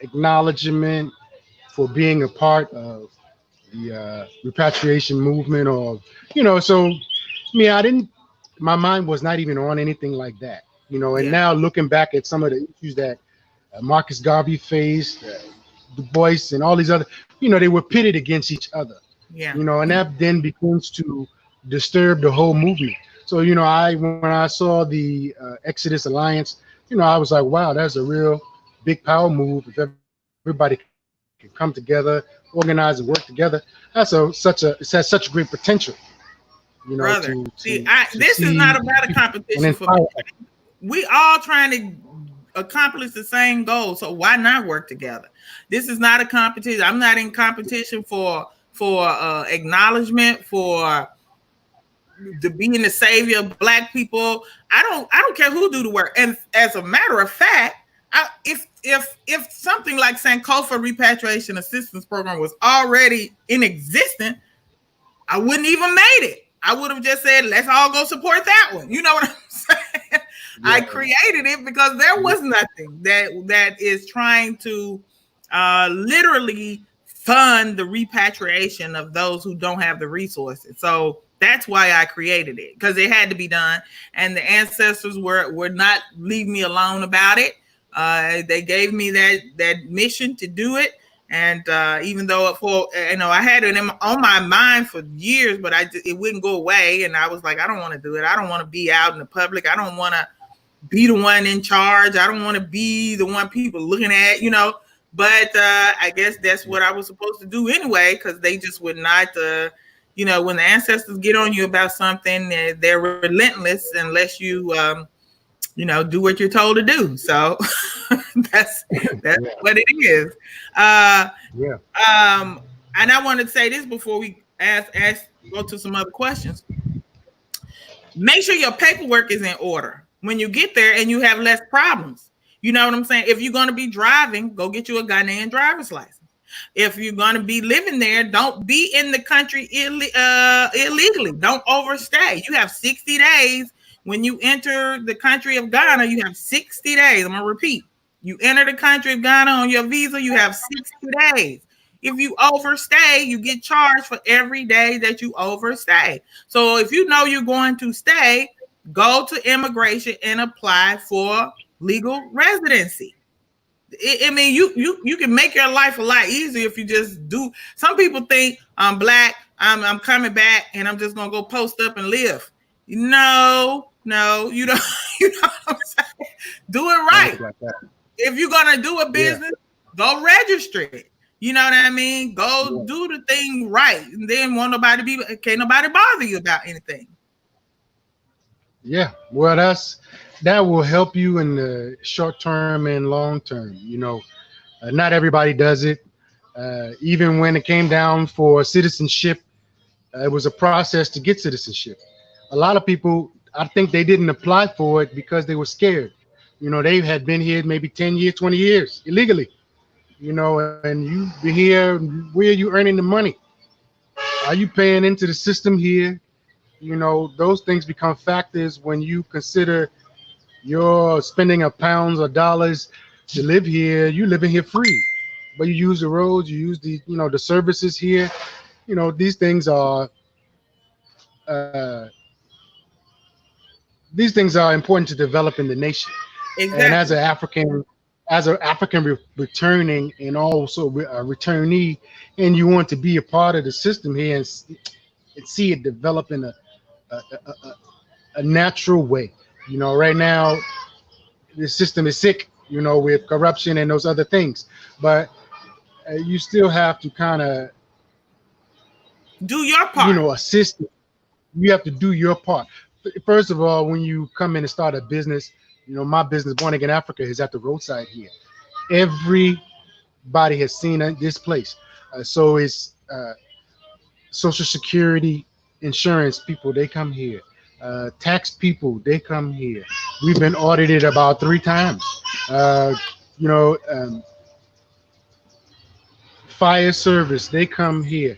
acknowledgement for being a part of the repatriation movement, or so me, I didn't. My mind was not even on anything like that, And Yeah. now looking back at some of the issues that Marcus Garvey faced, Du Bois, and all these other, they were pitted against each other, Yeah. and that then begins to disturb the whole movement. So, I when I saw the Exodus Alliance, I was like, wow, that's a real big power move. If everybody can come together, organize and work together, it has such great potential, Brother, to see, see this is not about a people and competition for inspire. me. We all trying to accomplish the same goal, so why not work together? This is not a competition. I'm not in competition for acknowledgement, for the being the savior of Black people. I don't care who do the work. And as a matter of fact, if something like Sankofa Repatriation Assistance Program was already in existence, I wouldn't even made it. I would have just said, let's all go support that one. You know what I'm saying? Yeah. I created it because there was nothing that is trying to literally fund the repatriation of those who don't have the resources. So that's why I created it, because it had to be done. And the ancestors were not leave me alone about it. They gave me that mission to do it. And even though I had it on my mind for years, but it wouldn't go away. And I was like, I don't want to do it. I don't want to be out in the public. I don't want to be the one in charge. I don't want to be the one people looking at, But I guess that's what I was supposed to do anyway, because they just would not, when the ancestors get on you about something, they're relentless unless you, do what you're told to do. So that's what it is. And I want to say this before we go to some other questions. Make sure your paperwork is in order when you get there and you have less problems. You know what I'm saying? If you're going to be driving, go get you a Ghanaian driver's license. If you're going to be living there, don't be in the country illegally. Don't overstay. You have 60 days. When you enter the country of Ghana, you have 60 days. I'm going to repeat. You enter the country of Ghana on your visa, you have 60 days. If you overstay, you get charged for every day that you overstay. So if you know you're going to stay, go to immigration and apply for legal residency. I mean, you can make your life a lot easier if you just do. Some people think I'm Black, I'm coming back, and I'm just gonna go post up and live. No, you don't. You know what I'm saying? Do it right. If you're gonna do a business, go register it. You know what I mean? Go do the thing right, and then can't nobody bother you about anything. Yeah, well, that will help you in the short term and long term. Not everybody does it. Even when it came down for citizenship, it was a process to get citizenship. A lot of people, I think they didn't apply for it because they were scared. They had been here maybe 10 years, 20 years illegally. And you be here. Where are you earning the money? Are you paying into the system here? Those things become factors when you consider you're spending of pounds or dollars to live here. You living here free, but you use the roads, you use the the services here. These things are important to develop in the nation. Exactly. And as an African returning and also a returnee, and you want to be a part of the system here and see it develop in a natural way. Right now the system is sick, with corruption and those other things, but you still have to kind of do your part. Assist. You have to do your part. First of all, when you come in and start a business, my business, Born Again Africa, is at the roadside here. Everybody has seen this place. So it's Social Security, insurance people, they come here. Tax people, they come here. We've been audited about 3 times. Uh, you know, Fire service, they come here.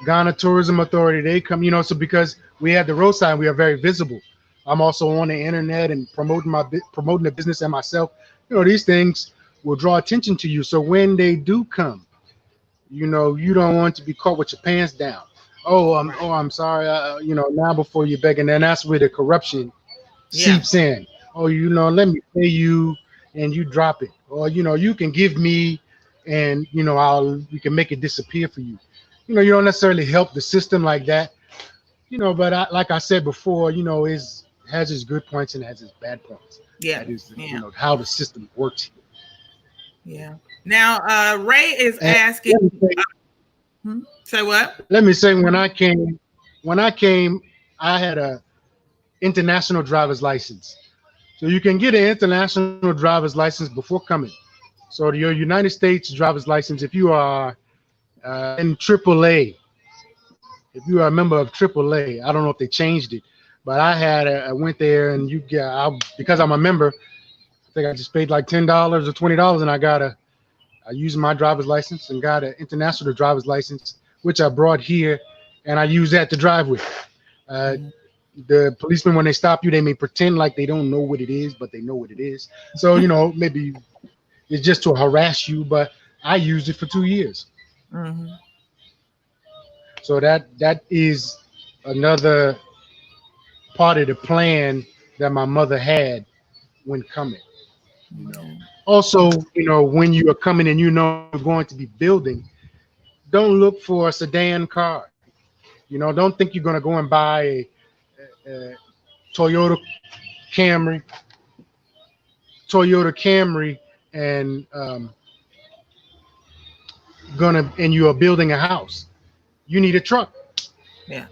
Ghana Tourism Authority, they come. So because we have the roadside, we are very visible. I'm also on the internet and promoting the business and myself. These things will draw attention to you. So when they do come, you don't want to be caught with your pants down. Right. I'm sorry. Now before you're begging, and that's where the corruption Yeah. seeps in. Let me pay you, and you drop it, or you can give me, and we can make it disappear for you. You don't necessarily help the system like that. But like I said before, is has its good points and has its bad points. Yeah. That is, Yeah. how the system works. Yeah. Now, Ray is And asking. Say what? let me say, when I came, I had a international driver's license. So you can get an international driver's license before coming. So your United States driver's license, if you are in AAA, if you are a member of AAA, I don't know if they changed it, but I went there and because I'm a member, I think I just paid like $10 or $20, and I used my driver's license and got an international driver's license, which I brought here, and I use that to drive with. Uh, Mhm. the policemen, when they stop you, they may pretend like they don't know what it is, but they know what it is. So maybe it's just to harass you, but I used it for 2 years. Mhm. So that is another part of the plan that my mother had when coming. You know. Okay. Also, when you are coming and you're going to be building, don't look for a sedan car. Don't think you're going to go and buy a Toyota Camry, Toyota Camry, and you are building a house. You need a truck. Yeah.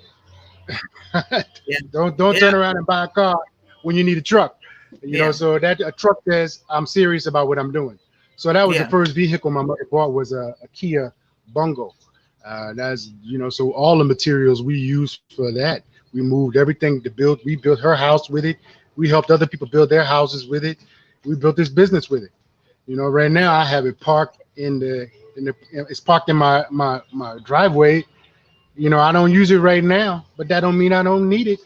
Yeah. Don't Yeah. turn around and buy a car when you need a truck. Yeah. So that a truck says I'm serious about what I'm doing. So that was the Yeah. first vehicle my mother bought, was a Kia Bungo. That's so all the materials we used for that, we moved everything to build. We built her house with it. We helped other people build their houses with it. We built this business with it. Right now I have it parked in the it's parked in my driveway. I don't use it right now, but that don't mean I don't need it.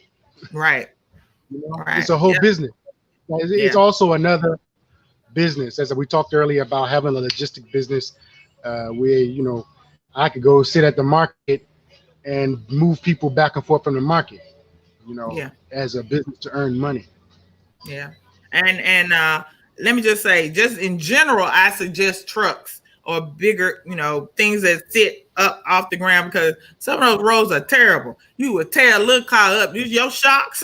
Right. It's Right. a whole Yeah. business. It's Yeah. also another business, as we talked earlier about having a logistic business, where I could go sit at the market and move people back and forth from the market. Yeah. As a business to earn money. Yeah. And let me just say, just in general, I suggest trucks or bigger, things that sit up off the ground, because some of those roads are terrible. You would tear a little car up. Your shocks.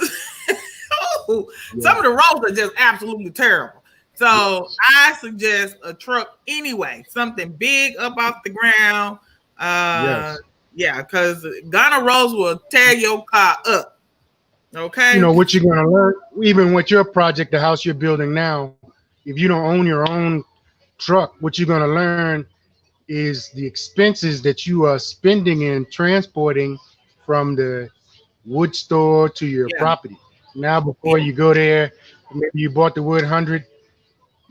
Oh, some Yeah. of the roads are just absolutely terrible. So Yes. I suggest a truck anyway, something big up off the ground. Uh, Yes. yeah, because Ghana roads will tear your car up. Okay. What you're gonna learn, even with your project, the house you're building now, if you don't own your own truck, what you're gonna learn is the expenses that you are spending in transporting from the wood store to your Yeah. property. Now, before Yeah. you go there, maybe you bought the wood 100,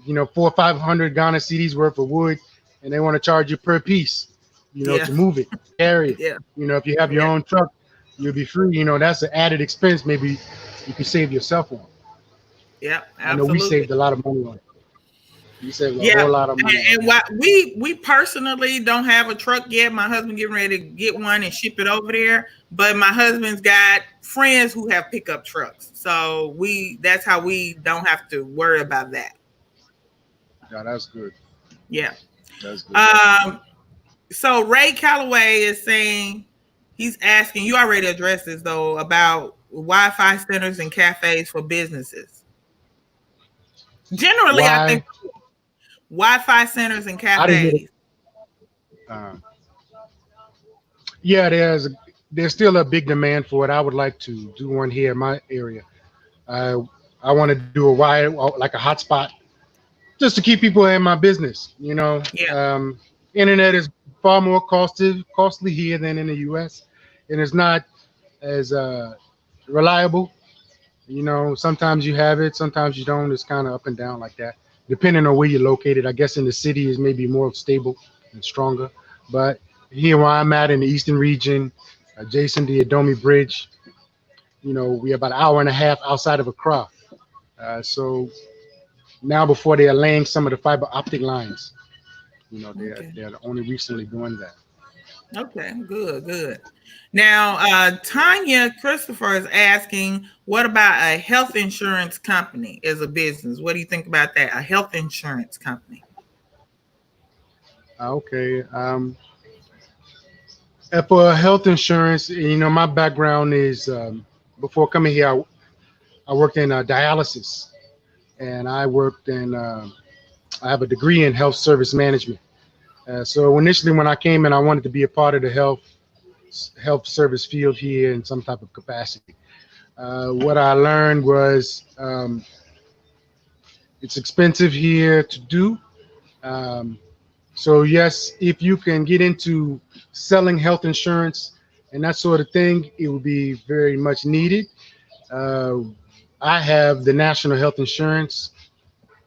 400 or 500 Ghana CDs worth of wood, and they want to charge you per piece, Yeah. to move it, carry it. Yeah. If you have your Yeah. own truck, you'll be free. That's an added expense. Maybe you can save yourself on. Yeah. I know we Absolutely. saved a lot of money on it. We saved a Yeah. whole lot of And, money on and what we personally don't have a truck yet. My husband getting ready to get one and ship it over there. But my husband's got friends who have pickup trucks. So that's how we don't have to worry about that. it. Yeah, that's good. Yeah. That's good. Um, so Ray Calloway is saying, he's asking, you already addressed this though, about Wi-Fi centers and cafes for businesses. Generally, I Why? think Wi-Fi centers and I didn't hear cafes. Uh, yeah, there's still a big demand for it. I would like to do one here in my area. I I want to do a wide, like a hotspot, just to keep people in my business. Yeah. Internet is far more costly here than in the U.S., and it's not as reliable. Sometimes you have it, sometimes you don't. It's kind of up and down like that, depending on where you're located. I guess in the city is maybe more stable and stronger. But here where I'm at in the eastern region, adjacent to the Adomi Bridge, we're about an hour and a half outside of Accra. So now before they are laying some of the fiber optic lines, Okay. they're only recently doing that. Okay, good, good. Now, Tanya Christopher is asking, what about a health insurance company as a business? What do you think about that? A health insurance company? Okay. For health insurance, my background is before coming here, I worked in dialysis, and I have a degree in health service management. So initially, when I came in, I wanted to be a part of the health service field here in some type of capacity. What I learned was it's expensive here to do. Um, so yes, if you can get into selling health insurance and that sort of thing, it would be very much needed. Uh, I have the national health insurance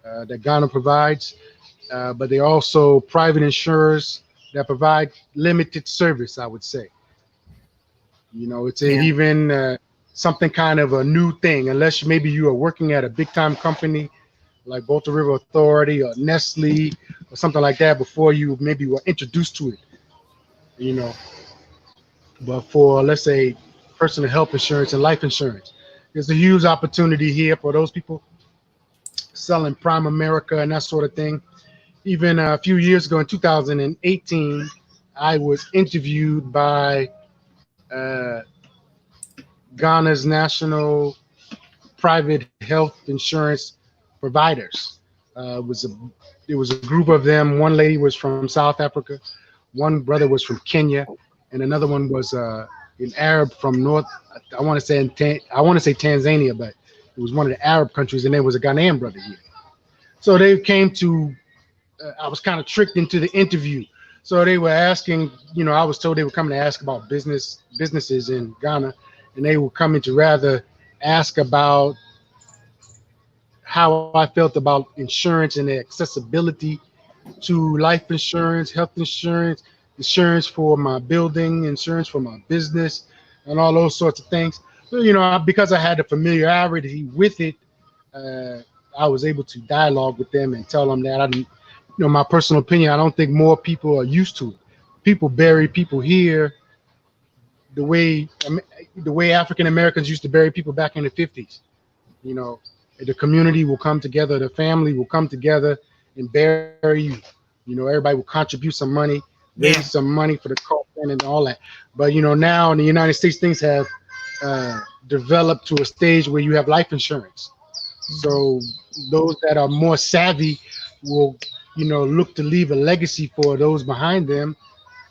that Ghana provides, but they also private insurers that provide limited service, I would say. It's Yeah. even something kind of a new thing, unless maybe you are working at a big time company like Bolton River Authority or Nestle or something like that before you maybe were introduced to it, you know. But for, let's say, personal health insurance and life insurance, there's a huge opportunity here for those people selling Prime America and that sort of thing. Even a few years ago in 2018, I was interviewed by uh, Ghana's national private health insurance providers. It was a group of them. One lady was from South Africa, one brother was from Kenya, and another one was an Arab from North. I want to say Tanzania, but it was one of the Arab countries, and there was a Ghanaian brother here. So they came to. I was kind of tricked into the interview. So they were asking. I was told they were coming to ask about businesses in Ghana, and they were coming to rather ask about how I felt about insurance and the accessibility to life insurance, health insurance, insurance for my building, insurance for my business, and all those sorts of things. So, because I had the familiarity with it, uh, I was able to dialogue with them and tell them that my personal opinion, I don't think more people are used to it. People bury people here the way African Americans used to bury people back in the 50s. You know, the community will come together, the family will come together and bury you. Everybody will contribute some money, raise Yeah. some money for the coffin and all that. But now in the United States, things have developed to a stage where you have life insurance. So those that are more savvy will, look to leave a legacy for those behind them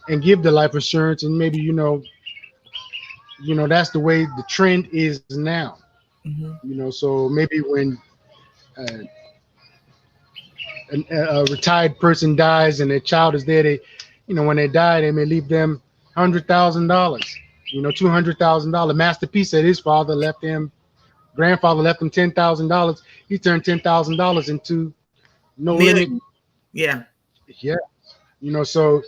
and give the life insurance. And maybe that's the way the trend is now. Mm-hmm. So maybe when uh, a retired person dies and their child is there, when they die, they may leave them $100,000, $200,000. Master P said his grandfather left him $10,000. He turned $10,000 into no limit. Million. Yeah. Yeah, so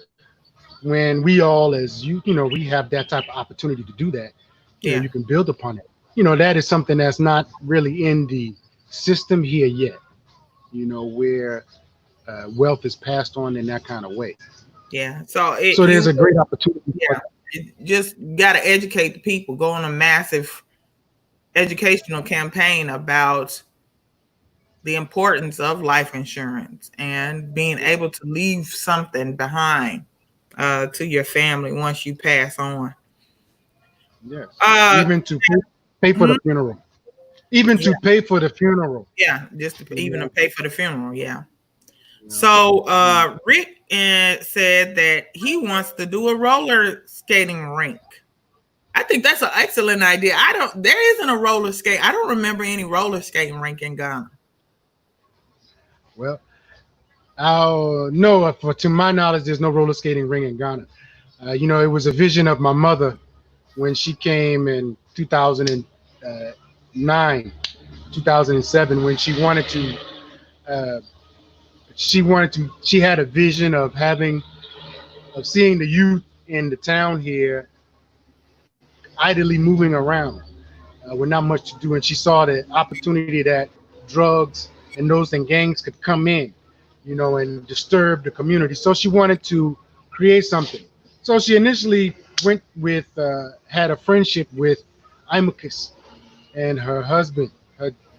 when we all, as we have that type of opportunity to do that, Yeah. you can build upon it. That is something that's not really in the system here yet. Where wealth is passed on in that kind of way. Yeah. So There's a great opportunity. Yeah. Just got to educate the people. Go on a massive educational campaign about the importance of life insurance and being able to leave something behind to your family once you pass on. Yes. Even to pay for the funeral. Even to pay for the funeral. Yeah, just even to pay for the funeral. Yeah. So Rick said that he wants to do a roller skating rink. I think that's an excellent idea. There isn't a roller skate. I don't remember any roller skating rink in Ghana. Well, No, to my knowledge, there's no roller skating ring in Ghana. It was a vision of my mother when she came in 2009, 2007, when uh, she had a vision of seeing the youth in the town here idly moving around with not much to do. And she saw the opportunity that drugs and those and gangs could come in, and disturb the community. So she wanted to create something. So she initially had a friendship with Imacus and her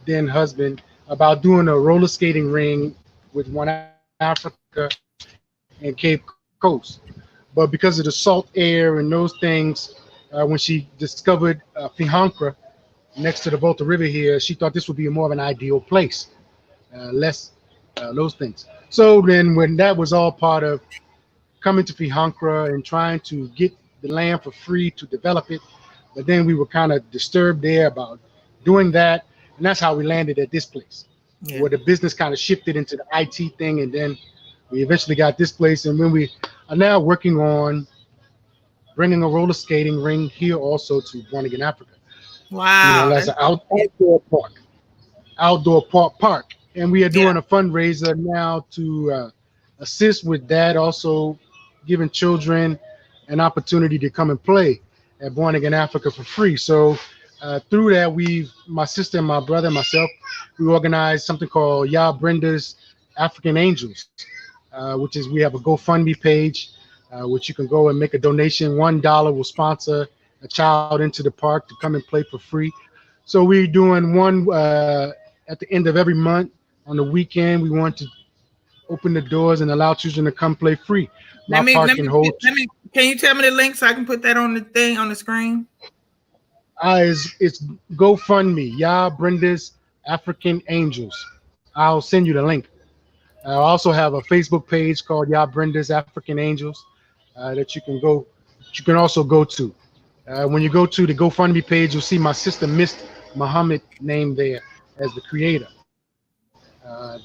then husband, about doing a roller skating ring with One Africa and Cape Coast. But because of the salt air and those things, when she discovered Fihankra next to the Volta River here, she thought this would be more of an ideal place, less those things. So then, when that was all part of coming to Fihankra and trying to get the land for free to develop it, but then we were kind of disturbed there about doing that, and that's how we landed at this place, where the business kind of shifted into the IT thing, and then we eventually got this place, and when we are now working on bringing a roller skating ring here also to Born Again Africa. Wow, that's an outdoor park, and we are doing a fundraiser now to assist with that, also giving children an opportunity to come and play at Born Again Africa for free. So through that, my sister and my brother and myself, we organized something called Brenda's African Angels, which is, we have a GoFundMe page, which you can go and make a donation. $1 will sponsor a child into the park to come and play for free. So we're doing one at the end of every month. On the weekend, we want to open the doors and allow children to come play free. Can you tell me the link so I can put that on the thing on the screen? It's GoFundMe, Brenda's African Angels. I'll send you the link. I also have a Facebook page called Brenda's African Angels that you can also go to. When you go to the GoFundMe page, you'll see my sister Mist Muhammad named there as the creator.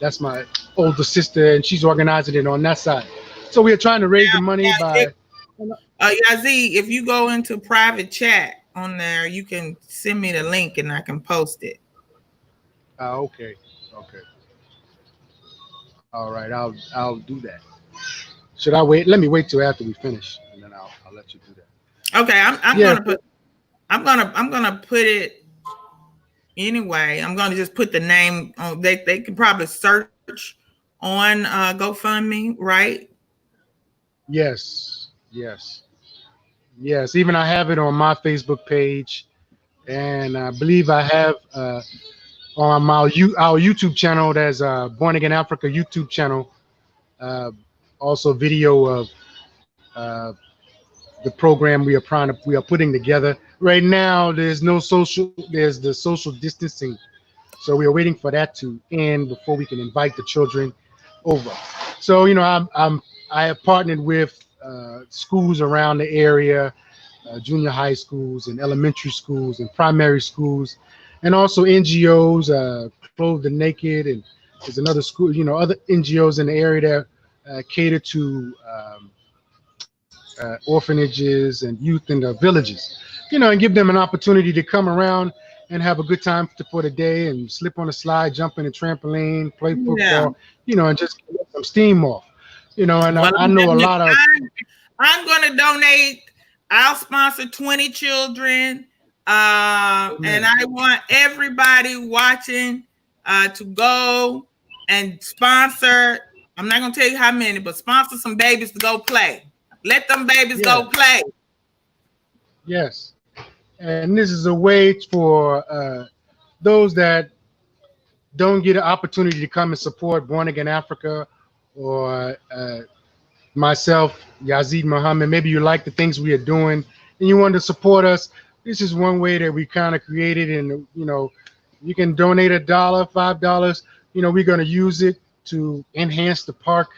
That's my older sister, and she's organizing it on that side. So we are trying to raise the money by. Yazid, if you go into private chat on there, you can send me the link and I can post it. Okay. All right, I'll do that. Should I wait? Let me wait till after we finish, and then I'll let you do that. Okay, I'm gonna put it anyway. I'm gonna just put the name on. They can probably search on GoFundMe, right? Yes. Even I have it on my Facebook page, and I believe I have on our YouTube channel. There's a Born Again Africa YouTube channel. Also video of the program we are putting together. Right now, there's the social distancing. So we are waiting for that to end before we can invite the children over. So, I have partnered with schools around the area, junior high schools and elementary schools and primary schools, and also NGOs, Clothe the Naked, and there's another school, other NGOs in the area that cater to orphanages and youth in the villages, and give them an opportunity to come around and have a good time for the day and slip on a slide, jump in a trampoline, play football, and just get some steam off, and I know a lot of. I'm going to donate. I'll sponsor 20 children. And I want everybody watching to go and sponsor. I'm not going to tell you how many, but sponsor some babies to go play. Let them babies go play. Yes. And this is a way for those that don't get an opportunity to come and support Born Again Africa or myself, Yazid Muhamma. Maybe you like the things we are doing and you want to support us. This is one way that we kind of created, and you can donate $1, $5. We're going to use it to enhance the park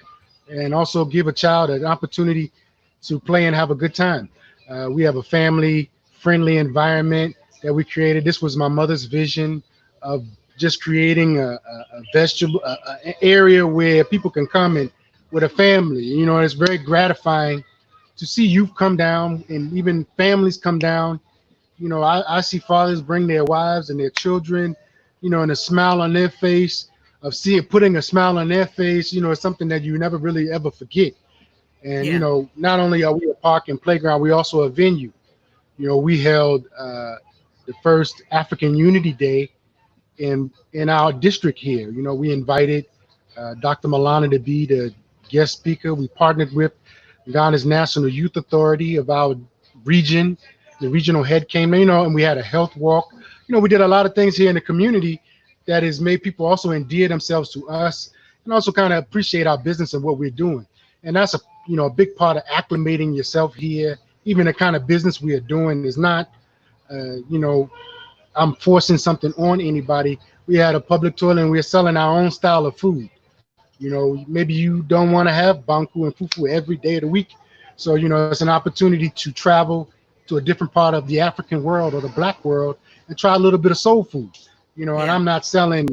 and also give a child an opportunity to play and have a good time. We have a family-friendly environment that we created. This was my mother's vision of just creating a vegetable an area where people can come and with a family. You know, it's very gratifying to see youth come down and even families come down. You know, I see fathers bring their wives and their children, you know, and a smile on their face of seeing putting a smile on their face. You know, it's something that you never really ever forget. And you Yeah. know, not only are we a park and playground, we also a venue. You know, we held the first African Unity Day in our district here. You know, we invited Dr. Malana to be the guest speaker. We partnered with Ghana's National Youth Authority of our region. The regional head came, you know, and we had a health walk. You know, we did a lot of things here in the community that has made people also endear themselves to us and also kind of appreciate our business and what we're doing. And that's a big part of acclimating yourself here. Even the kind of business we are doing is not, you know, I'm forcing something on anybody. We had a public toilet and we're selling our own style of food. You know, maybe you don't want to have banku and fufu every day of the week. So, you know, it's an opportunity to travel to a different part of the African world or the black world and try a little bit of soul food. You know, and Yeah. I'm not selling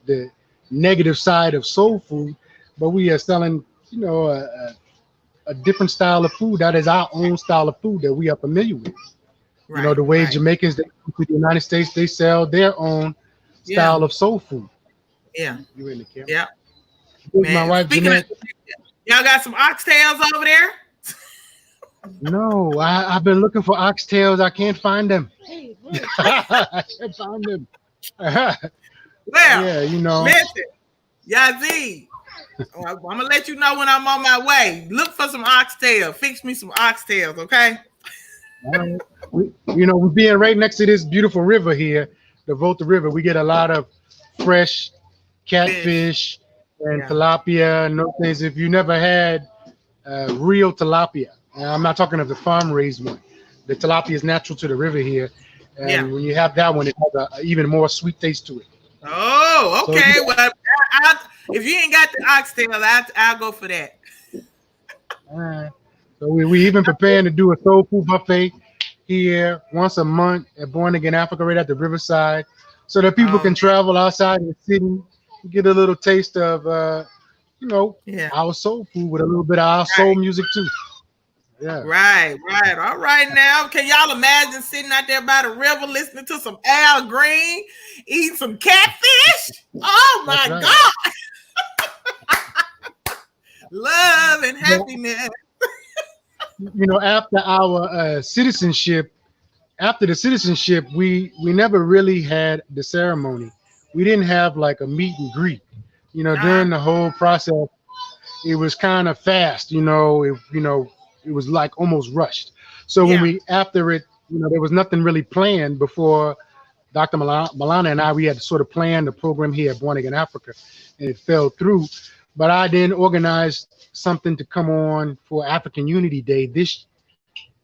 the negative side of soul food, but we are selling, you know, a different style of food that is our own style of food that we are familiar with. You know, Right. the way Right. Jamaicans they come to the United States, they sell their own Yeah. style of soul food. Yeah. You in the camera? Yeah. Here's my Man. wife, Speaking of, Jeanette. y'all got some oxtails over there? No, I've been looking for oxtails. I can't find them. I can't find them. Well, Yeah, you know. listen, Yazid. I'm gonna let you know when I'm on my way. Look for some oxtail. Fix me some oxtails, okay? You know, we're being right next to this beautiful river here, the Volta River. We get a lot of fresh Fish. catfish and Yeah. tilapia and those things. If you never had real tilapia, and I'm not talking of the farm raised one, the tilapia is natural to the river here. Yeah. And when you have that one, it has a even more sweet taste to it. Oh, So, okay. Well, if you ain't got the oxtail, I'll go for that. uh, so we even preparing to do a soul food buffet here once a month at Born Again Africa right at the Riverside so that people Oh, can travel outside the city, get a little taste of, you know, yeah. our soul food with a little bit of our soul Right. music too. Yeah. Right, right. All right now. Can y'all imagine sitting out there by the river listening to some Al Green, eating some catfish? Oh That's my right. God. Love and Yeah. happiness. You know, after the citizenship, we never really had the ceremony. We didn't have like a meet and greet. You know, Uh, during the whole process, it was kind of fast. It was like almost rushed. So when yeah, we after it, you know, there was nothing really planned before Dr. Malana and I. We had to sort of plan the program here at Born Again Africa, and it fell through. But I then organized something to come on for African Unity Day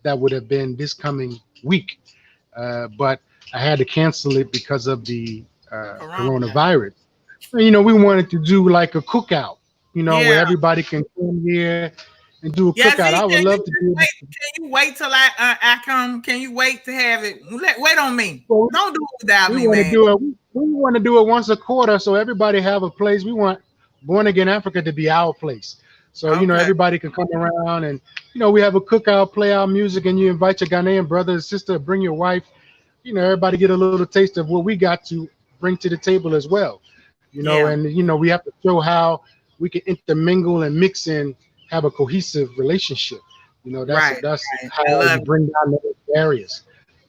that would have been this coming week, but I had to cancel it because of the corona. coronavirus. You know, we wanted to do like a cookout, you know, where Yeah. everybody can come here and do a Yeah, cookout. see, I would love to do wait? it. Can you wait till I come? Can you wait to have it? Wait on me. Well, Don't do it without we me, want to man. do it. We want to do it once a quarter, so everybody have a place. We want Born Again Africa to be our place. So, you know, Okay. everybody can come around and, you know, we have a cookout, play our music, and you invite your Ghanaian brother and sister, bring your wife. You know, everybody get a little taste of what we got to bring to the table as well. You know, Yeah. and, you know, we have to show how we can intermingle and mix and have a cohesive relationship. You know, that's Right. that's Right. how I love you it. bring down those barriers.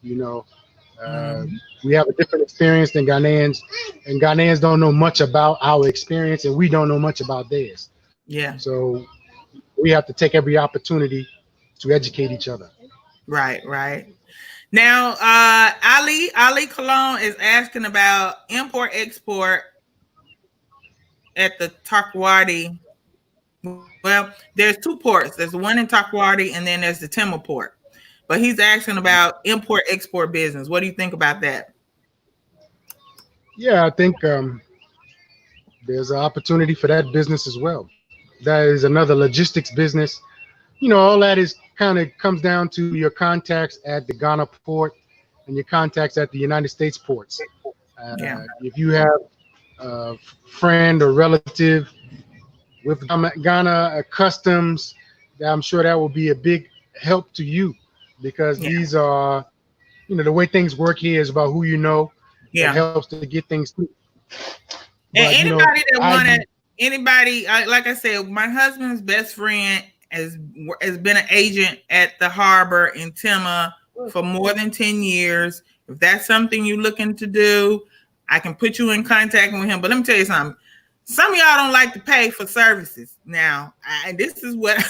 You know, uh, Mhm. we have a different experience than Ghanaians, and Ghanaians don't know much about our experience, and we don't know much about theirs. Yeah. So we have to take every opportunity to educate each other. Right. Right. Now, Ali Cologne is asking about import export at the Takwadi. Well, there's two ports. There's the one in Takwadi, and then there's the Tema port. But he's asking about import export business. What do you think about that? Yeah, I think there's an opportunity for that business as well. That is another logistics business. You know, all that is kind of comes down to your contacts at the Ghana port and your contacts at the United States ports. Yeah. If you have a friend or relative with Ghana customs, I'm sure that will be a big help to you, because Yeah. these are, the way things work here is about who you know. It Yeah. helps to get things through. And But anybody that I wanted anybody, like I said, my husband's best friend has been an agent at the harbor in Tema for more than 10 years. If that's something you're looking to do, I can put you in contact with him. But let me tell you something. Some of y'all don't like to pay for services. Now, this is what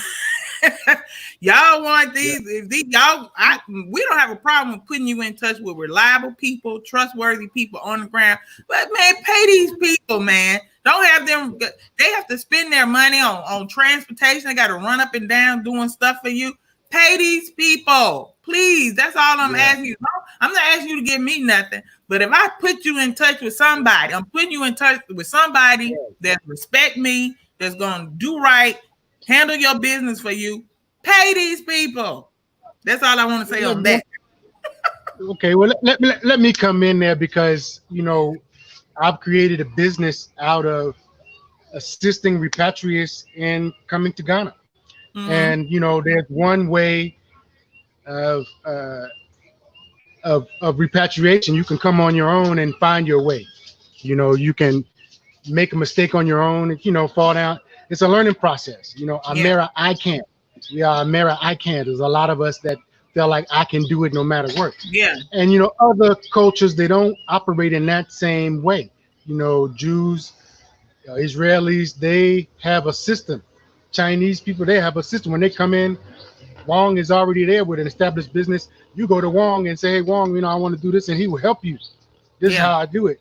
y'all want these. Yeah. If these we don't have a problem with putting you in touch with reliable people, trustworthy people on the ground. But man, pay these people, man. Don't have them. They have to spend their money on transportation. They got to run up and down doing stuff for you. Pay these people, please. That's all I'm asking you. No, I'm not asking you to give me nothing. But if I put you in touch with somebody, I'm putting you in touch with somebody that respect me, that's gonna do right, handle your business for you. Pay these people. That's all I want to say on that. Okay, well, let me come in there, because I've created a business out of assisting repatriates in coming to Ghana. Mm-hmm. And there's one way of repatriation. You can come on your own and find your way. You can make a mistake on your own and fall down. It's a learning process. Amera, I can't. We are Amera, I can't. There's a lot of us that feel like I can do it no matter what. Yeah. And other cultures, they don't operate in that same way. Jews, Israelis, they have a system. Chinese people, they have a system. When they come in, Wong is already there with an established business. You go to Wong and say, "Hey, Wong, I want to do this," and he will help you. This is how I do it.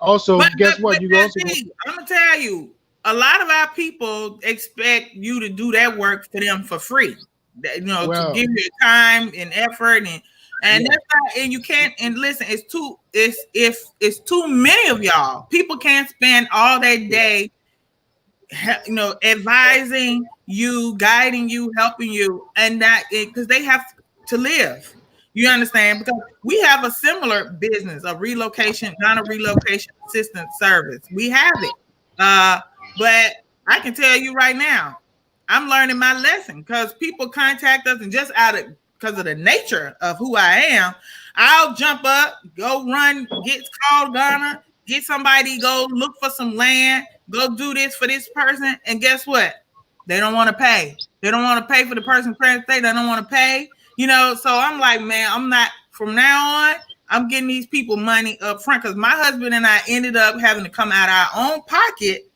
Also, guess what? I'm gonna tell you, a lot of our people expect you to do that work for them for free. To give you time and effort, and that's not, and you can't. And listen, it's too many of y'all. People can't spend all that day, advising you, guiding you, helping you, and that because they have to live. You understand? Because we have a similar business, a Ghana relocation assistance service. We have it. But I can tell you right now, I'm learning my lesson, because people contact us, and just because of the nature of who I am, I'll jump up, go run, call Ghana, get somebody, go look for some land, go do this for this person, and guess what? They don't want to pay. They don't want to pay for the person transport. They don't want to pay. So I'm like, man, I'm not, from now on, I'm getting these people money up front, because my husband and I ended up having to come out of our own pocket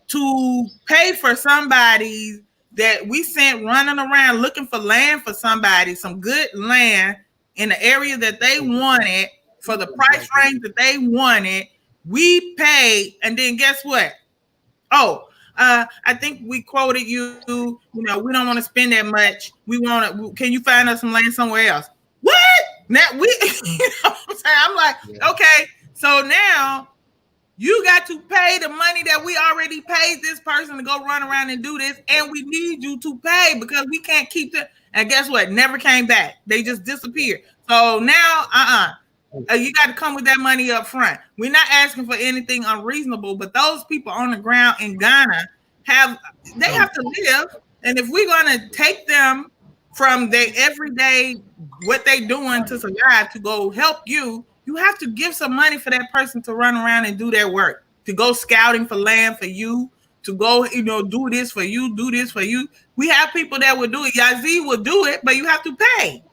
to pay for somebody that we sent running around looking for land for somebody, some good land in the area that they wanted for the price range that they wanted. We paid, and then guess what? I think we quoted you. We don't want to spend that much. Can you find us some land somewhere else? What? Now we, what I'm saying? I'm like, okay, so now you got to pay the money that we already paid this person to go run around and do this, and we need you to pay, because we can't keep it. And guess what? Never came back. They just disappeared. So now, you got to come with that money up front. We're not asking for anything unreasonable, but those people on the ground in Ghana have to live. And if we're going to take them from their everyday, what they doing to survive, to go help you, you have to give some money for that person to run around and do their work, to go scouting for land for you, to go, do this for you, do this for you. We have people that will do it. Yazid will do it, but you have to pay.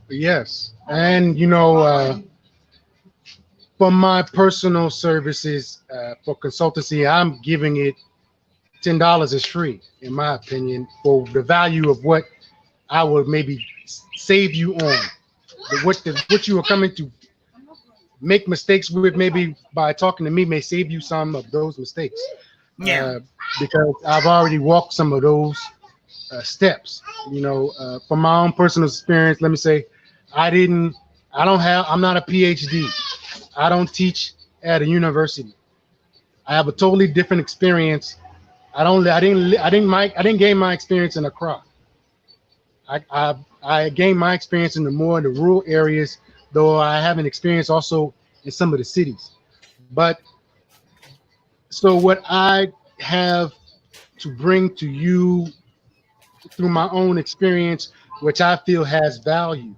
Yes. And, for my personal services, for consultancy, I'm giving it $10 is free, in my opinion, for the value of what I would maybe save you on. What you are coming to make mistakes with, maybe by talking to me, may save you some of those mistakes. Yeah. Because I've already walked some of those steps. From my own personal experience, let me say, I'm not a PhD. I don't teach at a university. I have a totally different experience. I didn't gain my experience in Accra. I gained my experience in the rural areas, though I have an experience also in some of the cities. But so what I have to bring to you through my own experience, which I feel has value,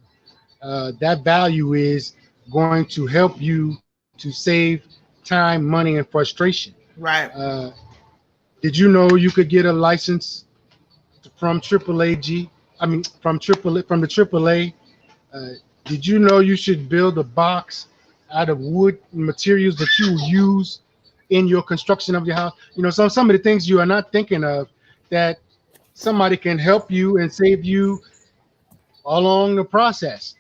that value is going to help you to save time, money, and frustration. Right. Did you know you could get a license from AAA? I mean, from the AAA. Uh, did you know you should build a box out of wood materials that you use in your construction of your house? You know, some of the things you are not thinking of that somebody can help you and save you along the process.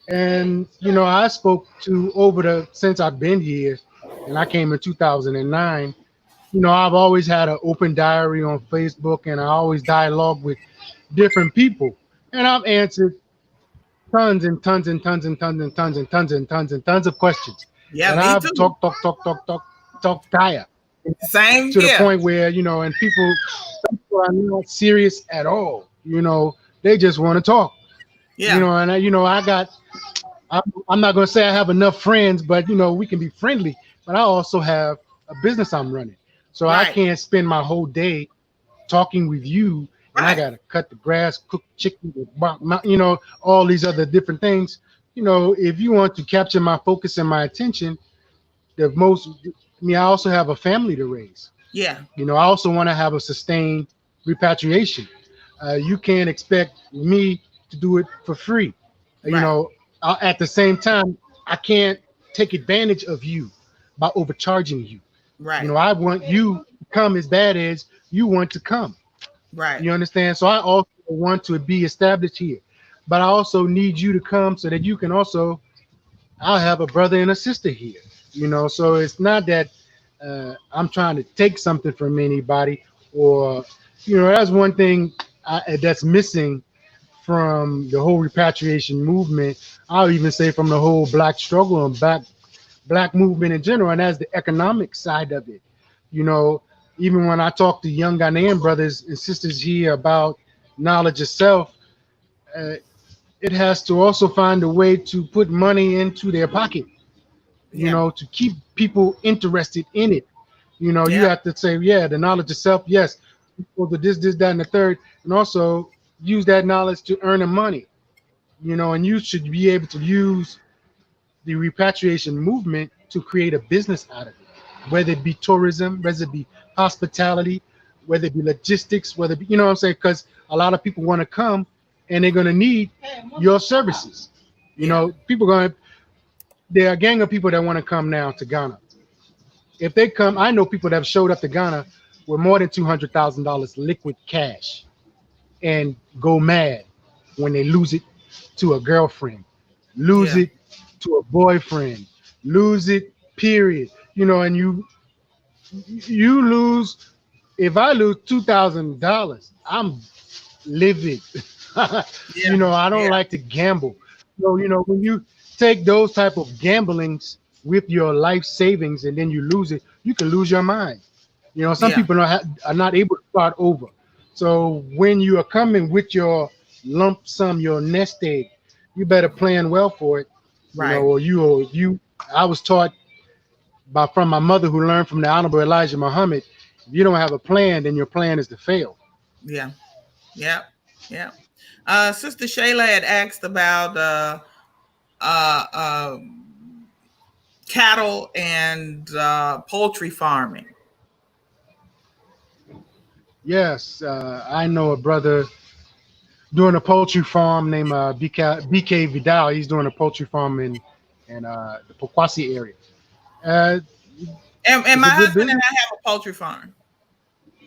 And I spoke to over the since I've been here, and I came in 2009. I've always had an open diary on Facebook, and I always dialogue with different people, and I've answered tons and tons and tons and tons and tons and tons and tons and tons of questions. Yeah, And me I've too. talked tired Same to the here. point where and people are not serious at all. They just want to talk. Yeah. And I got. I'm not going to say I have enough friends, but we can be friendly. But I also have a business I'm running, so I Right. can't spend my whole day talking with you, and I Right. gotta cut the grass, cook chicken, all these other different things. If you want to capture my focus and my attention, the most, I also have a family to raise. Yeah. I also want to have a sustained repatriation. You can't expect me to do it for free. You Right. know, at the same time, I can't take advantage of you by overcharging you. Right. I want you to come as bad as you want to come. Right. You understand? So I also want to be established here, but I also need you to come so that you can also. I'll have a brother and a sister here. So it's not that I'm trying to take something from anybody, or that's one thing that's missing from the whole repatriation movement. I'll even say from the whole black struggle and black movement in general, and that's the economic side of it. You know, even when I talk to young Ghanaian brothers and sisters here about knowledge itself, uh, it has to also find a way to put money into their pocket, Yeah. to keep people interested in it. You Yeah. have to say, yeah, the knowledge itself, yes, for the this, that, and the third, and also use that knowledge to earn the money. And you should be able to use the repatriation movement to create a business out of it, whether it be tourism, whether it be hospitality, whether it be logistics, whether it be, what I'm saying, because a lot of people want to come and they're going to need your services. Yeah. People going to, there are a gang of people that want to come now to Ghana. If they come, I know people that have showed up to Ghana with more than $200,000 liquid cash and go mad when they lose it to a girlfriend, lose Yeah. it to a boyfriend, lose it, period. And you lose. If I lose $2,000, I'm livid. Yeah. I don't Yeah. like to gamble. So when you take those type of gamblings with your life savings and then you lose it, you can lose your mind. Some Yeah. people are not able to start over. So when you are coming with your lump sum, your nest egg, you better plan well for it. Right. Or you. I was taught from my mother, who learned from the Honorable Elijah Muhammad. If you don't have a plan, then your plan is to fail. Yeah. Yeah. Yeah. Sister Shayla had asked about uh, uh, cattle and poultry farming. Yes, I know a brother doing a poultry farm named BK Vidal. He's doing a poultry farm in the Pokwasi area. Uh, And it's my a good husband and business. I have a poultry farm.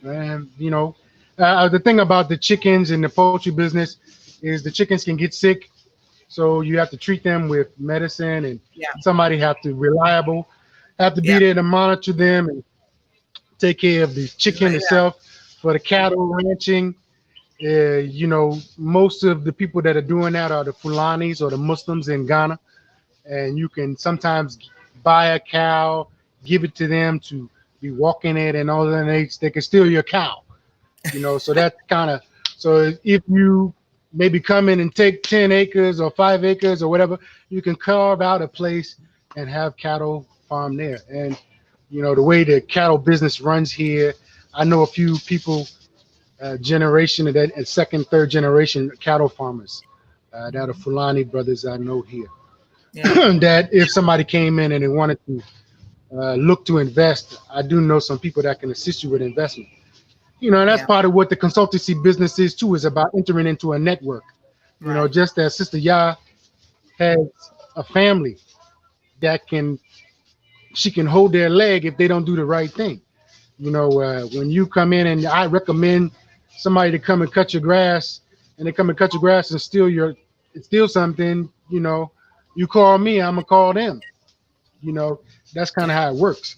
And the thing about the chickens and the poultry business is the chickens can get sick, so you have to treat them with medicine, and Yeah. somebody have to be Yeah. there to monitor them and take care of the chicken Yeah. itself. For the cattle ranching, most of the people that are doing that are the Fulanis or the Muslims in Ghana, and you can sometimes buy a cow, give it to them to be walking it, and all that. They can steal your cow. So that kind of, so if you maybe come in and take 10 acres or 5 acres or whatever, you can carve out a place and have cattle farm there. And the way the cattle business runs here, I know a few people, generation of that, second, third generation cattle farmers, that are Fulani brothers I know here. Yeah. That if somebody came in and they wanted to look to invest, I do know some people that can assist you with investment. And that's Yeah. part of what the consultancy business is too, is about entering into a network. Right. Just as Sister Yaa has a family that she can hold their leg if they don't do the right thing. When you come in, and I recommend somebody to come and cut your grass, and they come and cut your grass and steal something, you call me, I'm gonna call them. That's kind of Yeah. how it works.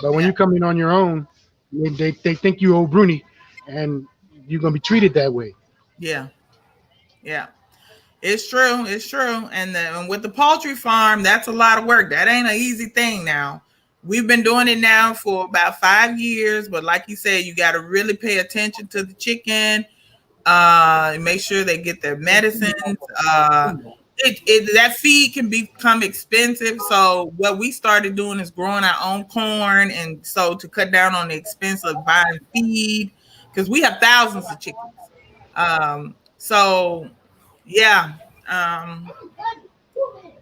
But when Yeah. you come in on your own, they think you old Bruni, and you're gonna be treated that way. Yeah. Yeah. It's true. It's true. And with the poultry farm, that's a lot of work. That ain't an easy thing now. We've been doing it now for about 5 years, but like you said, you got to really pay attention to the chicken. Make sure they get their medicines. That feed can become expensive. So what we started doing is growing our own corn, and so to cut down on the expense of buying feed, because we have thousands of chickens. So yeah, um,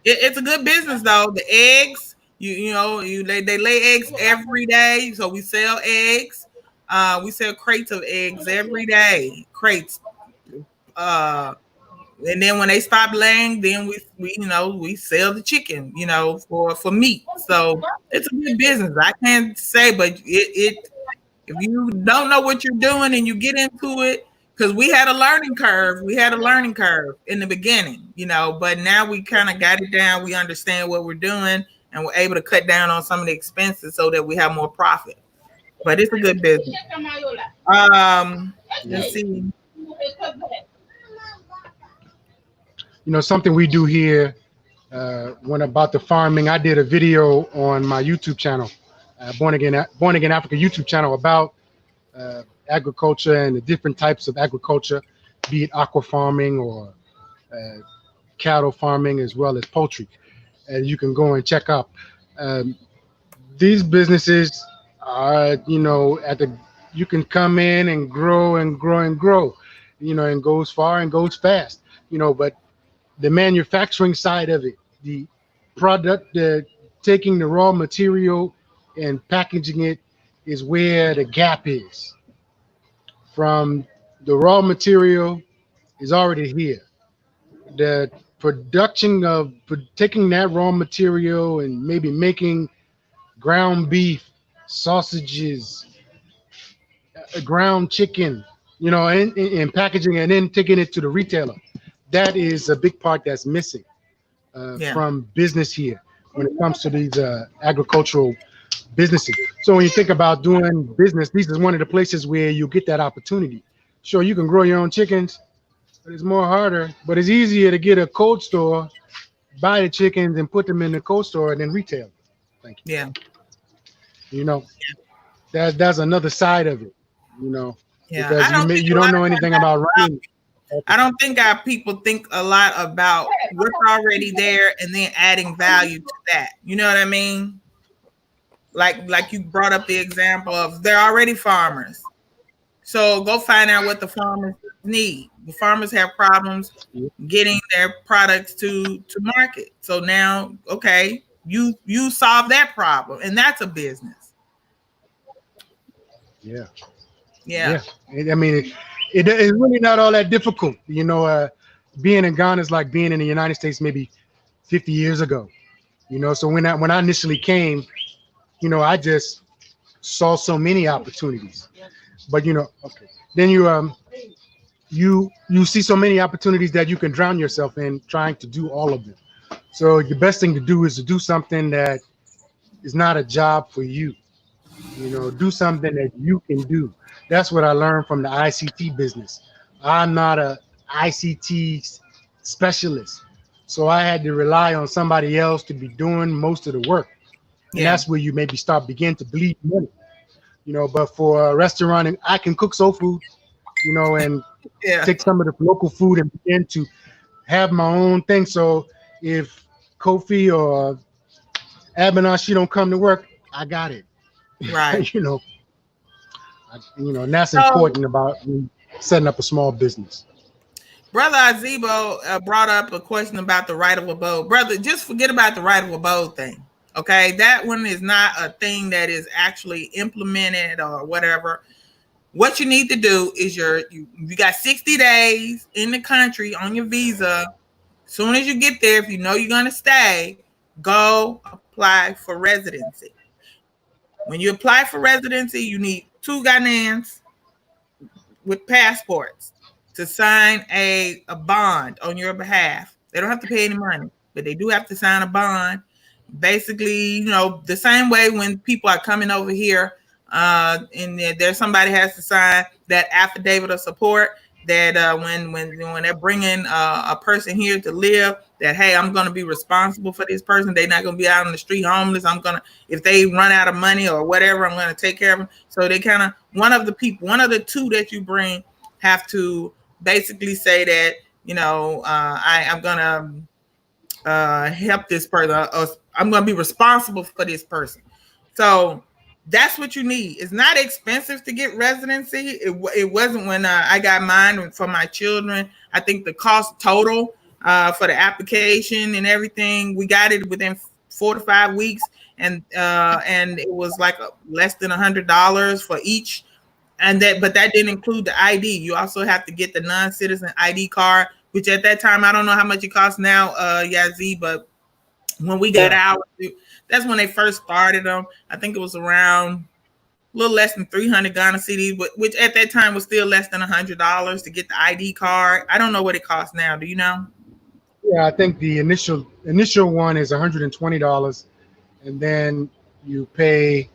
it's a good business though. The eggs, they lay eggs every day, so we sell eggs. We sell crates of eggs every day, crates. Uh, and then when they stop laying, then we sell the chicken, for meat. So it's a good business. I can't say, but it if you don't know what you're doing and you get into it, because we had a learning curve. We had a learning curve in the beginning, but now we kind of got it down. We understand what we're doing, and we're able to cut down on some of the expenses so that we have more profit. But it's a good business. Let's see. Something we do here, when about the farming, I did a video on my YouTube channel, Born Again Africa YouTube channel, about agriculture and the different types of agriculture, be it aqua farming or uh, cattle farming, as well as poultry. And you can go and check out. These businesses are, you can come in and grow and grow and grow, and goes far and goes fast, but the manufacturing side of it, the product, taking the raw material and packaging it, is where the gap is. From the raw material is already here. The production of taking that raw material and maybe making ground beef, sausages, ground chicken, and packaging, and then taking it to the retailer. That is a big part that's missing Yeah. from business here when it comes to these agricultural businesses. So when you think about doing business, this is one of the places where you get that opportunity. Sure, you can grow your own chickens, but it's more harder. But it's easier to get a cold store, buy the chickens, and put them in the cold store and then retail. Thank you. Yeah. That's another side of it. Yeah. Because you don't know anything about running. I don't think our people think a lot about what's already there and then adding value to that. You know what I mean? Like you brought up the example of they're already farmers. So go find out what the farmers need. The farmers have problems getting their products to market. So now, okay, you solve that problem, and that's a business. Yeah. Yeah. I mean, it's really not all that difficult. Being in Ghana is like being in the United States maybe 50 years ago. So when I initially came, I just saw so many opportunities. But okay, then you see so many opportunities that you can drown yourself in trying to do all of them. So the best thing to do is to do something that is not a job for you. Do something that you can do. That's what I learned from the ICT business. I'm not a ICT specialist, so I had to rely on somebody else to be doing most of the work. And that's where you maybe begin to bleed money. But for a restaurant, and I can cook soul food, and take some of the local food and begin to have my own thing. So if Kofi or Abaddon, she don't come to work. I got it. Right. you know, and that's So, important about setting up a small business. Brother Azebo brought up a question about the right of abode. Brother, just forget about the right of abode thing. Okay, that one is not a thing that is actually implemented or whatever. What you need to do is you got 60 days in the country on your visa. As soon as you get there, if you know you're going to stay, go apply for residency. When you apply for residency, you need 2 Ghanaians with passports to sign a bond on your behalf. They don't have to pay any money, but they do have to sign a bond. Basically, the same way when people are coming over here, and there's somebody has to sign that affidavit of support that when they're bringing a person here to live, that hey, I'm going to be responsible for this person. They're not going to be out on the street homeless. If they run out of money or whatever, I'm going to take care of them. So they kind of one of the 2 that you bring have to basically say that I'm going to help this person. I'm going to be responsible for this person. So that's what you need. It's not expensive to get residency. It wasn't when I got mine for my children. I think the cost total for the application and everything, we got it within 4 to 5 weeks, and it was like less than $100 for each. But that didn't include the ID. You also have to get the non-citizen ID card, which at that time, I don't know how much it costs now, Yazid, but when we got out, that's when they first started them. I think it was around a little less than 300 Ghana cedis, which at that time was still less than $100 to get the ID card. I don't know what it costs now. Do you know? Yeah, I think the initial one is $120, and then you pay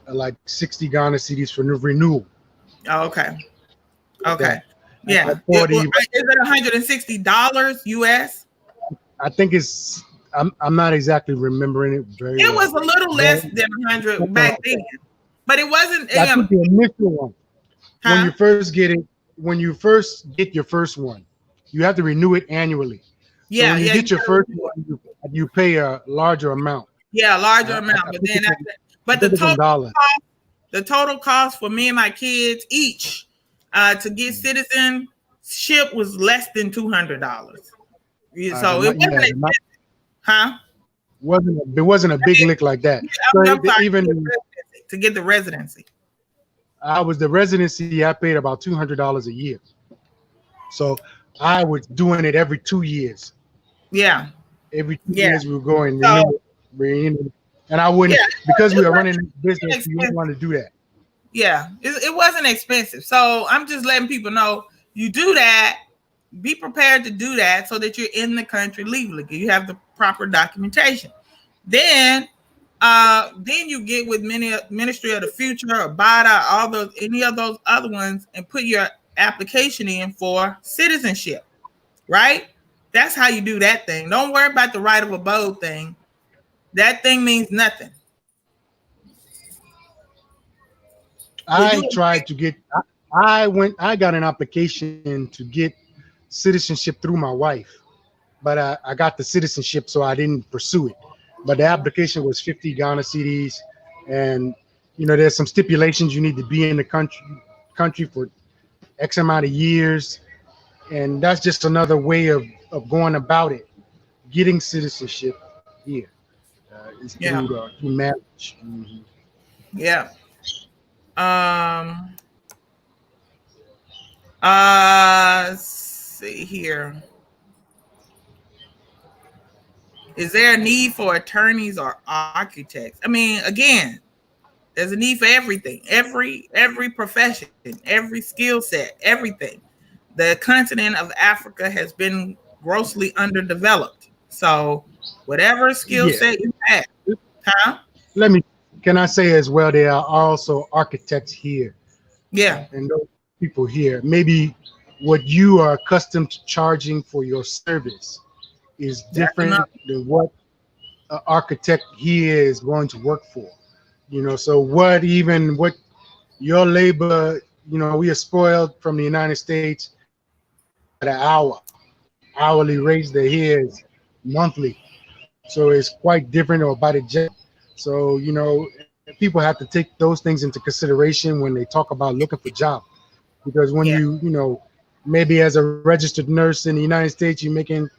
like 60 Ghana cedis for renewal. Oh, okay. Okay. Yeah. Is it $160 US? I think it's. I'm not exactly remembering it very. It was a little less than 100 back then, but it wasn't. I think the initial one. Huh? When you first get your first one, you have to renew it annually. So when you get your first one, you pay a larger amount. Yeah, a larger amount. But the total cost for me and my kids each to get citizenship was less than $200. So it wasn't expensive. Huh? There wasn't a big lick like that. Even to get the residency. The residency, I paid about $200 a year. So I was doing it every 2 years. Yeah. Every 2 years we were going renew, and I wouldn't because we were running this business. You wouldn't want to do that. Yeah, it wasn't expensive. So I'm just letting people know you do that. Be prepared to do that so that you're in the country legally. You have the proper documentation. Then you get with Ministry of the Future or BADA, any of those other ones, and put your application in for citizenship. Right? That's how you do that thing. Don't worry about the right of abode thing. That thing means nothing. I got an application to get citizenship through my wife, but I got the citizenship, so I didn't pursue it. But the application was 50 Ghana cedis, and there's some stipulations. You need to be in the country for X amount of years, and that's just another way of going about it. Getting citizenship here is through marriage. Mm-hmm. Yeah. Let's see here. Is there a need for attorneys or architects? I mean, again, there's a need for everything, every profession, every skill set, everything. The continent of Africa has been grossly underdeveloped. So whatever skill set you have, Can I say as well, there are also architects here. Yeah. And those people here, maybe what you are accustomed to charging for your service is different than what an architect here is going to work for. So what your labor, we are spoiled from the United States at an hourly rates. They're here is monthly. So it's quite different or about a job. So, people have to take those things into consideration when they talk about looking for jobs. Because when Yeah. maybe as a registered nurse in the United States, you're making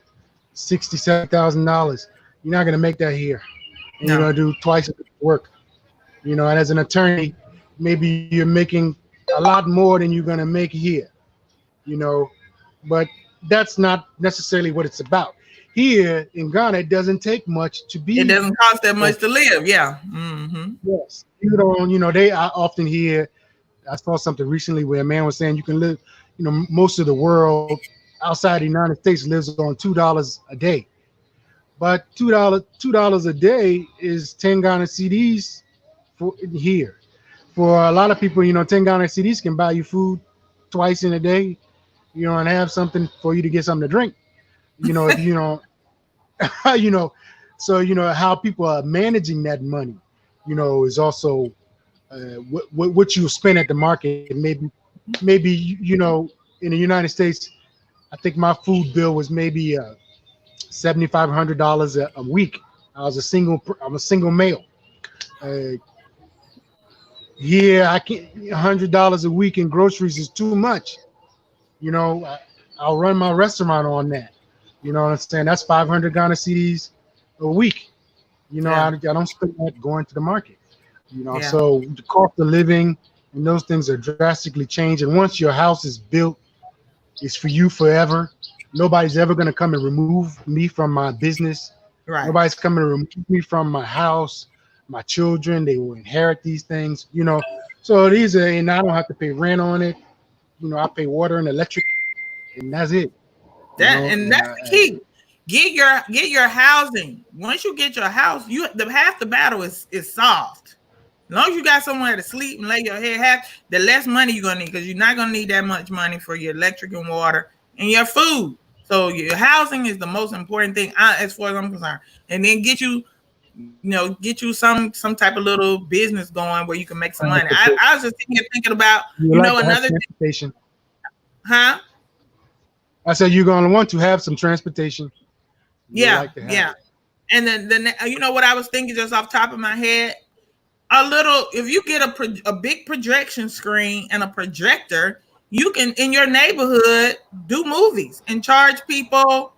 $60,000, $70,000. You're not going to make that here. And you're No. going to do twice the work. And as an attorney, maybe you're making a lot more than you're going to make here, you know, but that's not necessarily what it's about. Here in Ghana, it doesn't take much to It be. doesn't cost that Well, much to live. Yeah. Mm-hmm. yes, you don't. I often hear. I saw something recently where a man was saying you can live. Most of the world outside the United States lives on $2 a day, but $2 a day is 10 Ghana CDs for here. For a lot of people, 10 Ghana CDs can buy you food twice in a day, and have something for you to get something to drink. If you don't, you know, so how people are managing that money, is also what you spend at the market. Maybe in the United States, I think my food bill was maybe $7,500 a week. I'm a single male. Uh, Here, I can't. $100 a week in groceries is too much. I'll run my restaurant on that. You know what I'm saying? That's 500 Ghana cedis a week. Yeah. I don't spend that going to the market. Yeah. So the cost of living and those things are drastically changed. And once your house is built, it's for you forever. Nobody's ever going to come and remove me from my business. Right. Nobody's coming to remove me from my house. My children, they will inherit these things. So these are, and I don't have to pay rent on it. I pay water and electric, and that's it. That's the key. Get your housing. Once you get your house, half the battle is solved. As long as you got somewhere to sleep and lay your head, the less money you're gonna need, because you're not gonna need that much money for your electric and water and your food. So your housing is the most important thing, as far as I'm concerned. And then get you some type of little business going where you can make some money. I was just thinking about another transportation. Huh? I said you're gonna want to have some transportation. Yeah, yeah. And then what I was thinking just off the top of my head, if you get a big projection screen and a projector, you can in your neighborhood do movies and charge people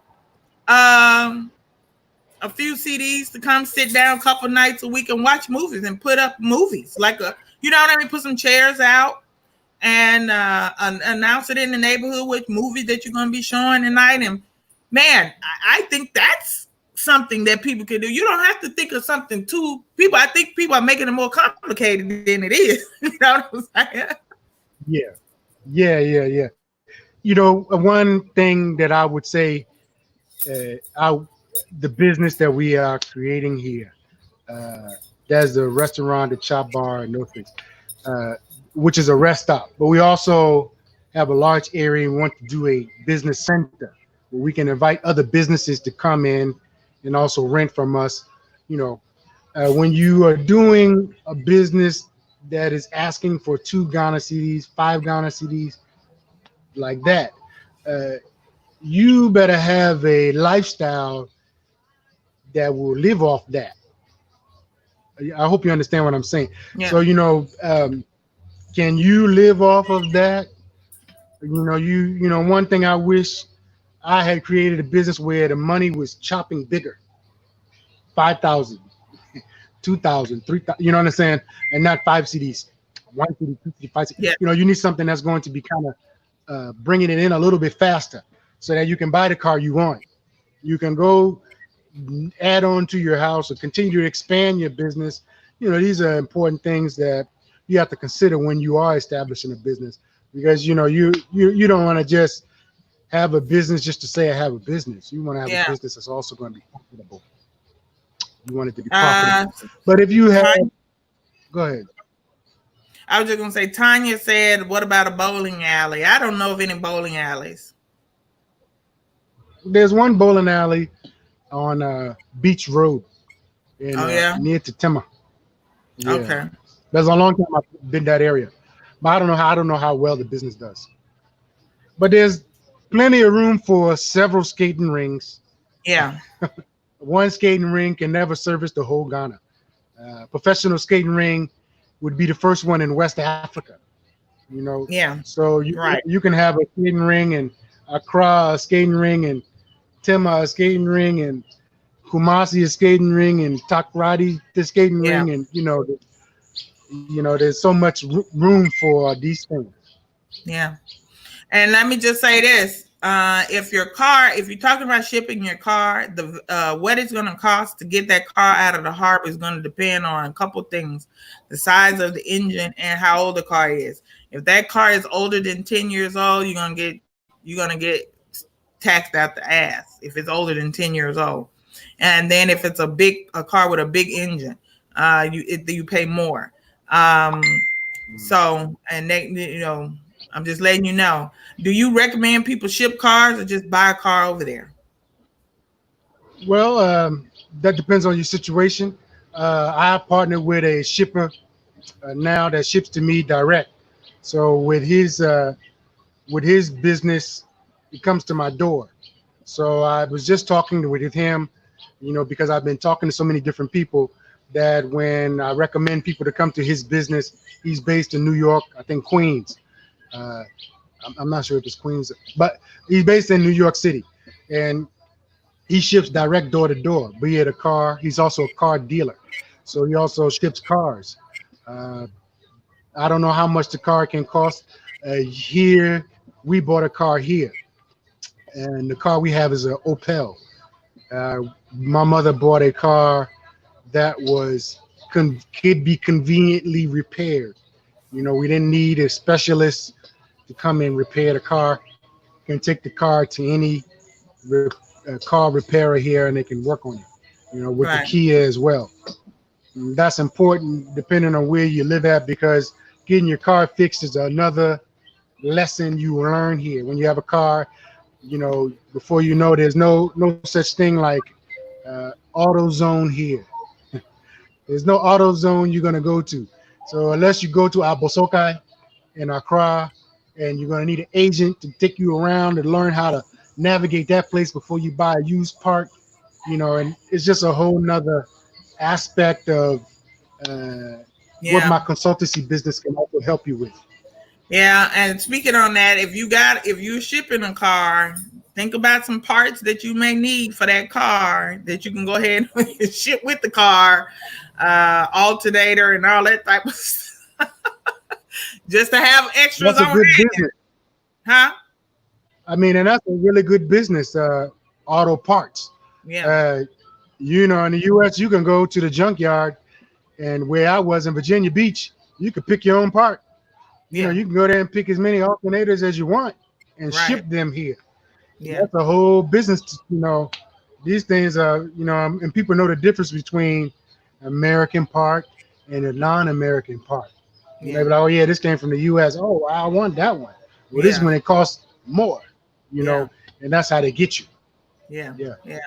a few CDs to come sit down a couple nights a week and watch movies and put up movies put some chairs out and announce it in the neighborhood with movies that you're going to be showing tonight. And man, I think that's something that people can do. You don't have to think of something too. I think people are making it more complicated than it is. You know what I'm saying? Yeah. One thing that I would say, the business that we are creating here, that's the restaurant, the chop bar, and those things, which is a rest stop. But we also have a large area and want to do a business center where we can invite other businesses to come in and also rent from us. When you are doing a business that is asking for 2 Ghana cedis, 5 Ghana cedis, like that, you better have a lifestyle that will live off that. I hope you understand what I'm saying. Yeah. So, can you live off of that? One thing I wish I had created a business where the money was chopping bigger. 5,000, 2,000, 3,000, you know what I'm saying? And not 5 CDs, 1 CD, 2 CD, 5 CD. Yeah. You need something that's going to be kind of bringing it in a little bit faster so that you can buy the car you want. You can go add on to your house or continue to expand your business. These are important things that you have to consider when you are establishing a business, because you don't want to just have a business just to say I have a business. You want to have a business that's also going to be profitable. You want it to be profitable. But if you have, go ahead. I was just going to say, Tanya said, what about a bowling alley? I don't know of any bowling alleys. There's one bowling alley on Beach Road near to Tema. Yeah. Okay. That's a long time I've been that area. But I don't know how well the business does. But there's plenty of room for several skating rings. Yeah. one skating ring can never service the whole Ghana. Professional skating ring would be the first one in West Africa. You know, Yeah. so Right. you can have a skating ring in Accra, a skating ring in Tema, a skating ring in Kumasi, a skating ring in Takrady, the skating Yeah. ring, and there's so much room for these things. Yeah. And let me just say this: if you're talking about shipping your car, the what it's going to cost to get that car out of the harbor is going to depend on a couple things: the size of the engine and how old the car is. If that car is older than 10 years old, you're gonna get taxed out the ass if it's older than 10 years old. And then if it's a car with a big engine, you pay more. Um, so, and I'm just letting you know. Do you recommend people ship cars or just buy a car over there? Well, that depends on your situation. I partner with a shipper now that ships to me direct. So with his business, it comes to my door. So I was just talking with him, because I've been talking to so many different people that when I recommend people to come to his business, he's based in New York, I think Queens. Uh, I'm not sure if it's Queens, but he's based in New York City, and he ships direct door to door. Be it a car, he's also a car dealer, so he also ships cars. Uh, I don't know how much the car can cost. Here, we bought a car here, and the car we have is an Opel. My mother bought a car that could be conveniently repaired. We didn't need a specialist to come and repair the car. Can take the car to any car repairer here, and they can work on it. With the Right. Kia as well. And that's important depending on where you live at, because getting your car fixed is another lesson you learn here. When you have a car, before you know, there's no such thing like auto zone here. There's no auto zone you're gonna go to. So unless you go to Abosokai in Accra, and you're gonna need an agent to take you around and learn how to navigate that place before you buy a used part, and it's just a whole nother aspect of what Yeah. my consultancy business can also help you with. Yeah. And speaking on that, if you're shipping a car, think about some parts that you may need for that car that you can go ahead and ship with the car, alternator and all that type of stuff, just to have extras That's a on good hand. business. Huh? I mean, and that's a really good business, auto parts. Yeah. In the U.S., you can go to the junkyard, and where I was in Virginia Beach, you could pick your own part. Yeah. You can go there and pick as many alternators as you want and Right. ship them here. Yeah. That's a whole business. These things are, and people know the difference between American part and a non-American part. They're Yeah. like, oh yeah, this came from the U.S. Oh, I want that one. Well, this Yeah. one it costs more, Yeah. and that's how they get you. Yeah. Yeah. Yeah.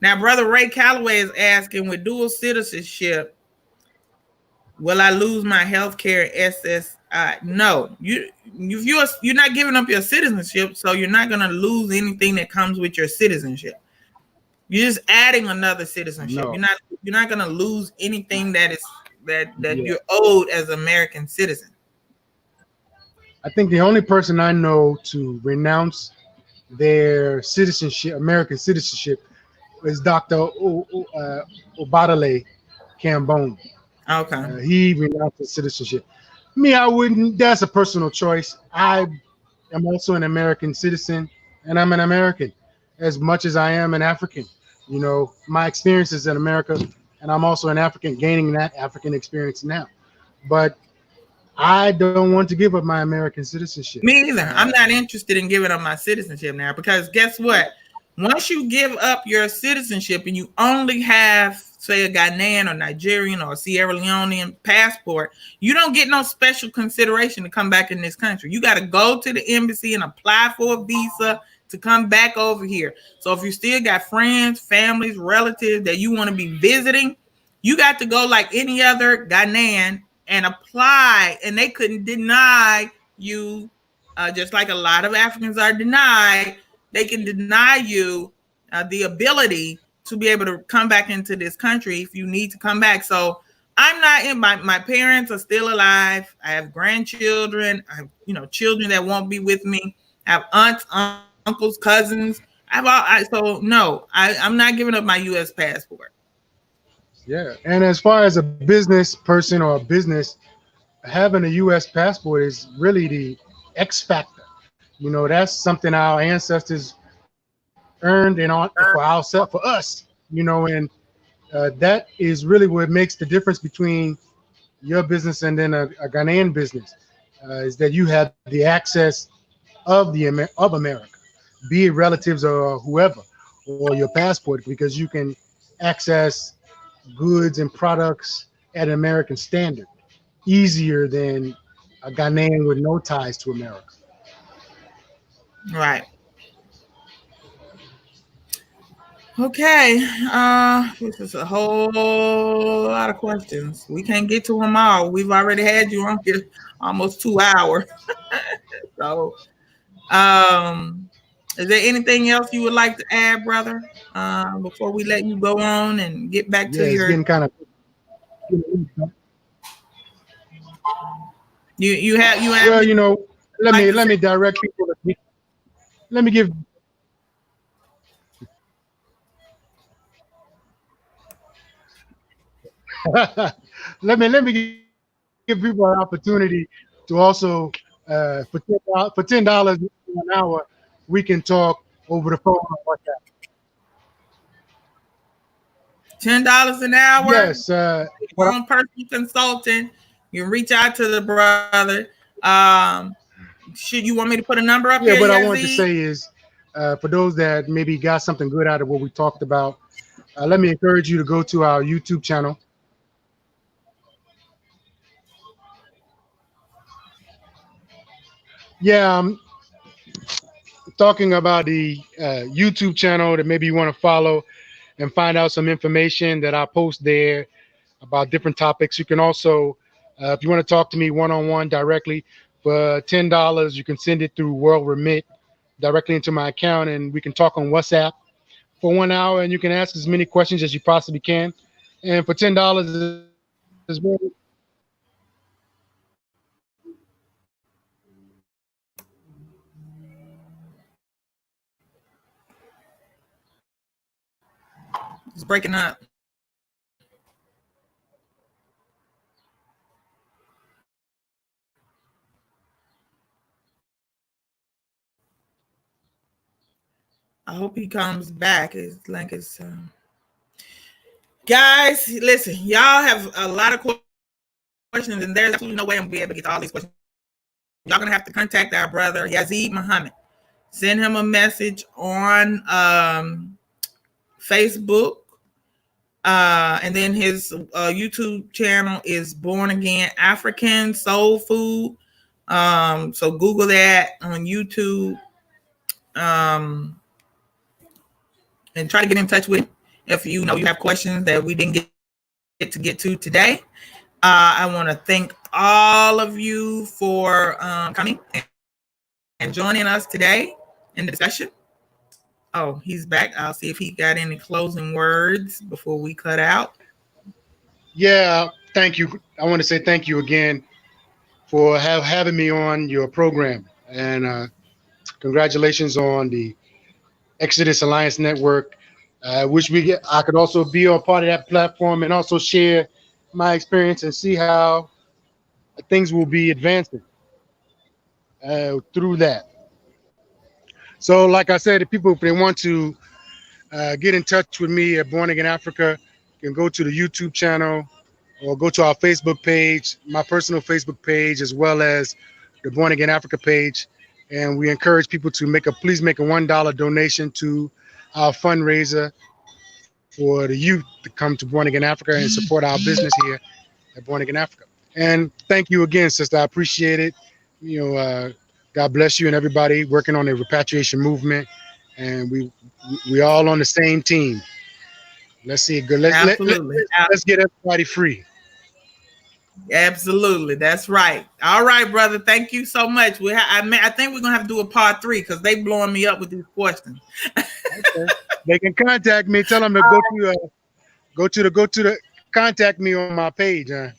Now, Brother Ray Calloway is asking, with dual citizenship, will I lose my health care SSI? No, you're not giving up your citizenship, so you're not going to lose anything that comes with your citizenship. You're just adding another citizenship. No. You're not going to lose anything that Yeah. you're owed as an American citizen. I think the only person I know to renounce their citizenship, American citizenship, is Dr. Obadale Cambone. Okay. He renounced his citizenship. Me, I wouldn't. That's a personal choice. I am also an American citizen, and I'm an American as much as I am an African. My experience is in America, and I'm also an African, gaining that African experience now. But I don't want to give up my American citizenship. Me either. I'm not interested in giving up my citizenship now, because guess what? Once you give up your citizenship and you only have, say, a Ghanaian or Nigerian or Sierra Leonean passport, you don't get no special consideration to come back in this country. You got to go to the embassy and apply for a visa to come back over here. So if you still got friends, families, relatives that you want to be visiting, you got to go like any other Ghanaian and apply, and they couldn't deny you, just like a lot of Africans are denied. They can deny you the ability to be able to come back into this country if you need to come back. So I'm not in my parents are still alive. I have grandchildren. I have, children that won't be with me. I have aunts, uncles, cousins. So no, I'm not giving up my U.S. passport. Yeah. And as far as a business person or a business, having a U.S. passport is really the X factor. That's something our ancestors earned and on for ourselves, for us. And that is really what makes the difference between your business and then a Ghanaian business, is that you have the access of America, be it relatives or whoever, or your passport, because you can access goods and products at an American standard easier than a Ghanaian with no ties to America. Right. Okay. This is a whole lot of questions. We can't get to them all. We've already had you on here almost 2 hours. So, is there anything else you would like to add, brother? Before we let you go on and get back to It's your getting kind of. you have Well, let me direct people. Let me give. let me give people an opportunity to also for $10 an hour, we can talk over the phone or WhatsApp. $10 an hour. Yes. Your own personal consultant. You can reach out to the brother. Should you want me to put a number up here? What I Yazid? wanted to say is, for those that maybe got something good out of what we talked about, let me encourage you to go to our YouTube channel. Yeah, I'm talking about the YouTube channel that maybe you want to follow and find out some information that I post there about different topics. You can also, if you want to talk to me one-on-one directly, for $10, you can send it through World Remit directly into my account, and we can talk on WhatsApp for 1 hour, and you can ask as many questions as you possibly can. And for $10 as well. It's breaking up. I hope he comes back. It's like it's guys, listen, y'all have a lot of questions, and there's absolutely no way I'm gonna be able to get to all these questions. Y'all gonna have to contact our brother Yazid Muhamma. Send him a message on Facebook. And then his YouTube channel is Born Again African Soul Food. So Google that on YouTube. And try to get in touch with if you have questions that we didn't get to today. I want to thank all of you for coming and joining us today in the discussion. Oh, he's back. I'll see if he got any closing words before we cut out. Yeah, thank you. I want to say thank you again for having me on your program, and congratulations on the Exodus Alliance Network. Wish I could also be a part of that platform and also share my experience and see how things will be advancing through that. So, like I said, if they want to get in touch with me at Born Again Africa, you can go to the YouTube channel or go to our Facebook page, my personal Facebook page, as well as the Born Again Africa page. And we encourage people to please make a $1 donation to our fundraiser for the youth to come to Born Again Africa and support our business here at Born Again Africa. And thank you again, sister. I appreciate it. God bless you and everybody working on the repatriation movement. And we all on the same team. Let's see. Let's get everybody free. Absolutely, that's right. All right, brother. Thank you so much. I think we're gonna have to do a part 3 because they blowing me up with these questions. Okay. They can contact me. Tell them to go to the contact me on my page, and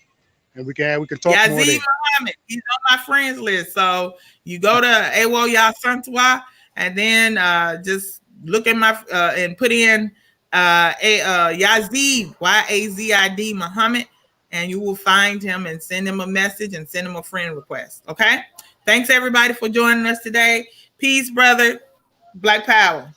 we can talk more Yazid there. Muhammad, he's on my friends list. So you go to Awo Ya Santwa and then just look at my and put in Yazid Yazid Muhammad, and you will find him and send him a message and send him a friend request. Okay. Thanks everybody for joining us today. Peace, brother. Black Power.